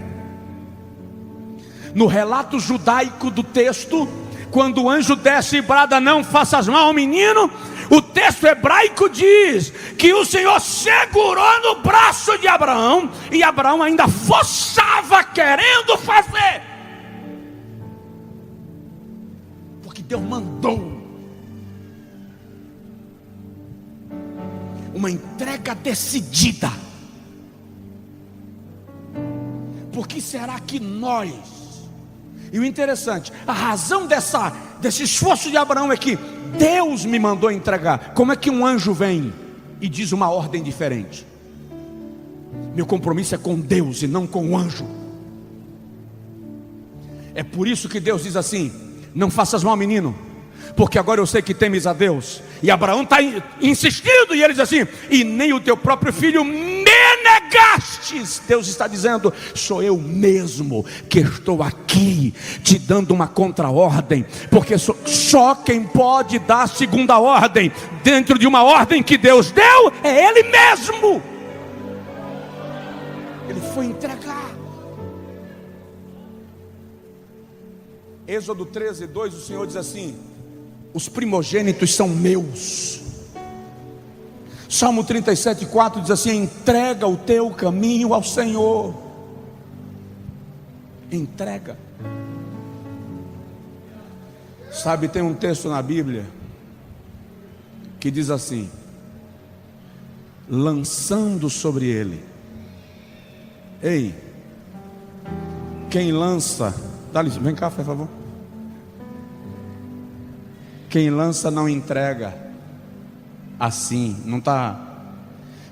No relato judaico do texto, quando o anjo desce e brada: não faças mal ao menino, o texto hebraico diz que o Senhor segurou no braço de Abraão, e Abraão ainda forçava querendo fazer, porque Deus mandou. Uma entrega decidida. Por que será que nós... E o interessante, a razão desse esforço de Abraão é que Deus me mandou entregar. Como é que um anjo vem e diz uma ordem diferente? Meu compromisso é com Deus e não com o anjo. É por isso que Deus diz assim: não faças mal, menino, porque agora eu sei que temes a Deus. E Abraão está insistindo, e ele diz assim: e nem o teu próprio filho me negaste. antes. Deus está dizendo: sou eu mesmo que estou aqui te dando uma contra-ordem, porque só quem pode dar segunda ordem dentro de uma ordem que Deus deu é Ele mesmo. Ele foi entregar. Êxodo 13:2, o Senhor diz assim: os primogênitos são meus. Salmo 37:4 diz assim: entrega o teu caminho ao Senhor. Entrega. Sabe, tem um texto na Bíblia que diz assim: lançando sobre ele. Ei, quem lança, dá licença, vem cá, por favor. Quem lança não entrega assim, não está.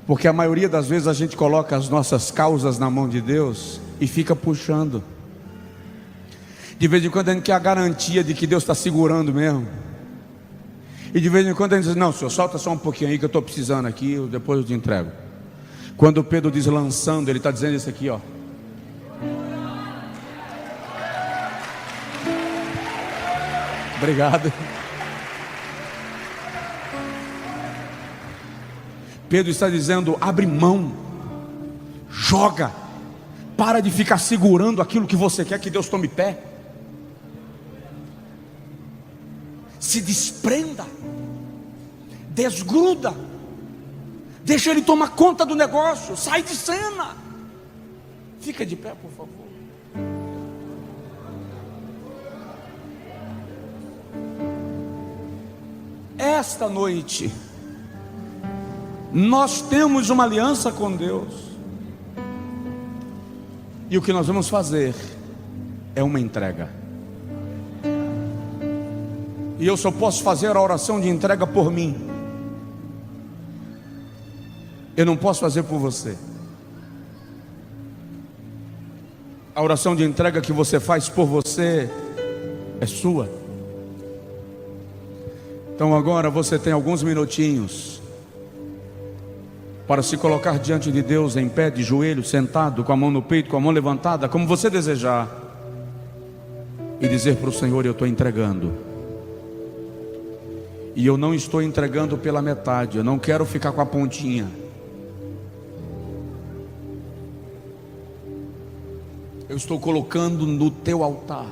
Porque a maioria das vezes a gente coloca as nossas causas na mão de Deus e fica puxando. De vez em quando a gente quer a garantia de que Deus está segurando mesmo. E de vez em quando a gente diz: não, senhor, solta só um pouquinho aí que eu estou precisando aqui, depois eu te entrego. Quando Pedro diz lançando, ele está dizendo isso aqui, ó. Obrigado. Pedro está dizendo: abre mão, joga, para de ficar segurando aquilo que você quer que Deus tome pé. Se desprenda, desgruda, deixa Ele tomar conta do negócio, sai de cena. Fica de pé, por favor. Esta noite nós temos uma aliança com Deus, e o que nós vamos fazer é uma entrega. E eu só posso fazer a oração de entrega por mim. Eu não posso fazer por você. A oração de entrega que você faz por você é sua. Então agora você tem alguns minutinhos para se colocar diante de Deus em pé, de joelho, sentado, com a mão no peito, com a mão levantada, como você desejar, e dizer para o Senhor: eu estou entregando. E eu não estou entregando pela metade, eu não quero ficar com a pontinha. Eu estou colocando no teu altar,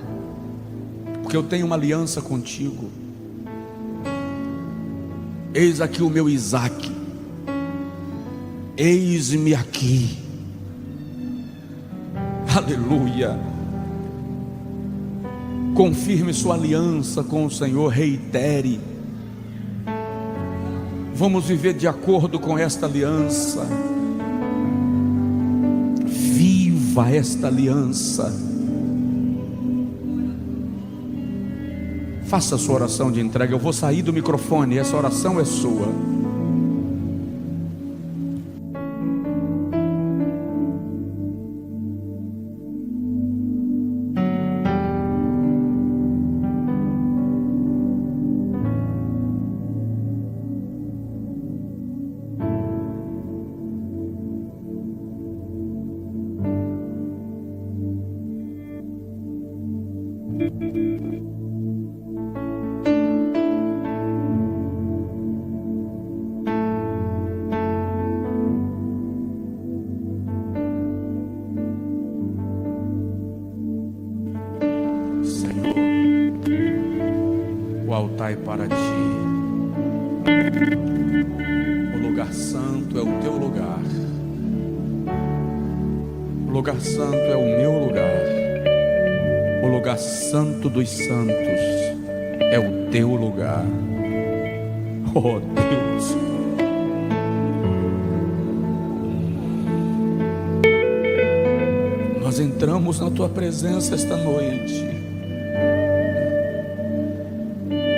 porque eu tenho uma aliança contigo. Eis aqui o meu Isaque, eis-me aqui. Aleluia. Confirme sua aliança com o Senhor, reitere. Vamos viver de acordo com esta aliança. Viva esta aliança. Faça a sua oração de entrega. Eu vou sair do microfone, essa oração é sua. O altar é para ti. O lugar santo é o teu lugar. O lugar santo é o meu lugar. O lugar santo dos santos é o teu lugar. Oh Deus, nós entramos na tua presença esta noite.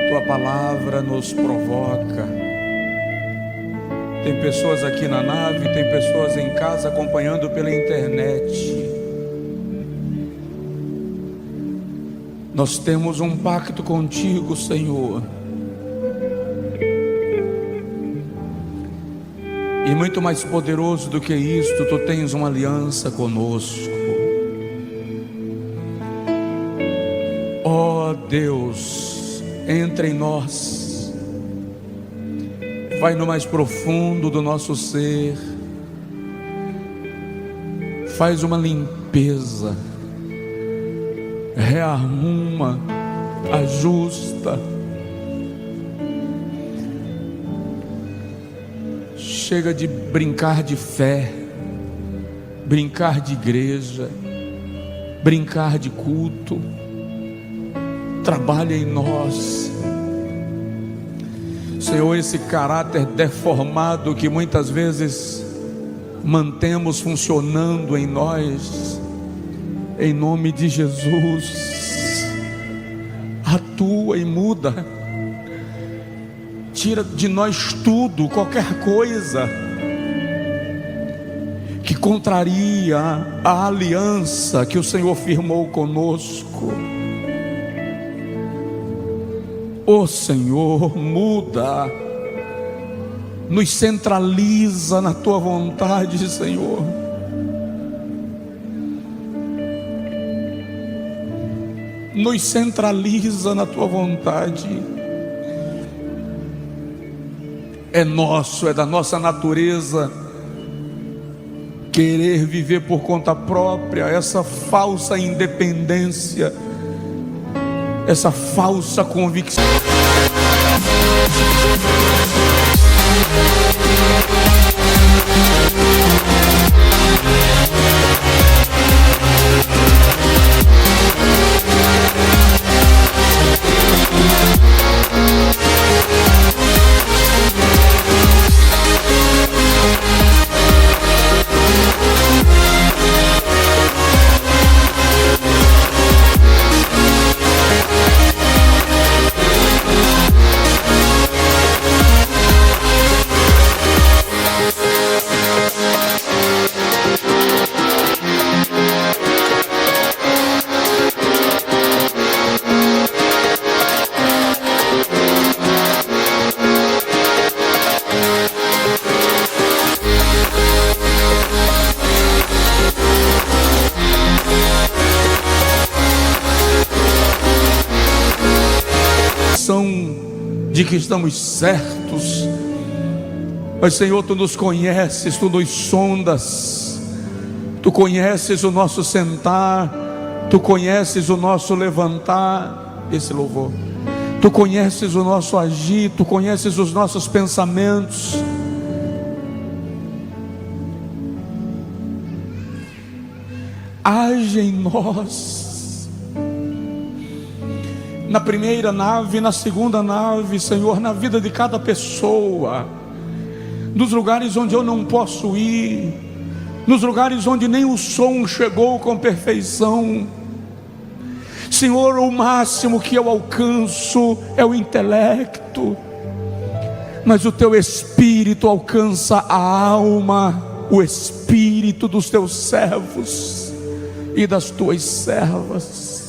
Tua palavra nos provoca. Tem pessoas aqui na nave, tem pessoas em casa acompanhando pela internet. Nós temos um pacto contigo, Senhor. E muito mais poderoso do que isto, tu tens uma aliança conosco. Ó Deus, entra em nós, vai no mais profundo do nosso ser, faz uma limpeza, rearruma, ajusta. Chega de brincar de fé, brincar de igreja, brincar de culto. Trabalha em nós, Senhor, esse caráter deformado que muitas vezes mantemos funcionando em nós, em nome de Jesus, atua e muda. Tira de nós tudo, qualquer coisa que contraria a aliança que o Senhor firmou conosco. Ó Senhor, muda, nos centraliza na Tua vontade, Senhor. Nos centraliza na Tua vontade. É nosso, é da nossa natureza querer viver por conta própria, essa falsa independência, essa falsa convicção. De que estamos certos, mas Senhor, Tu nos conheces, Tu nos sondas, Tu conheces o nosso sentar, Tu conheces o nosso levantar, esse louvor, Tu conheces o nosso agir, Tu conheces os nossos pensamentos. Age em nós, na primeira nave, na segunda nave, Senhor, na vida de cada pessoa, nos lugares onde eu não posso ir, nos lugares onde nem o som chegou com perfeição. Senhor, o máximo que eu alcanço é o intelecto, mas o Teu Espírito alcança a alma, o espírito dos Teus servos e das Tuas servas.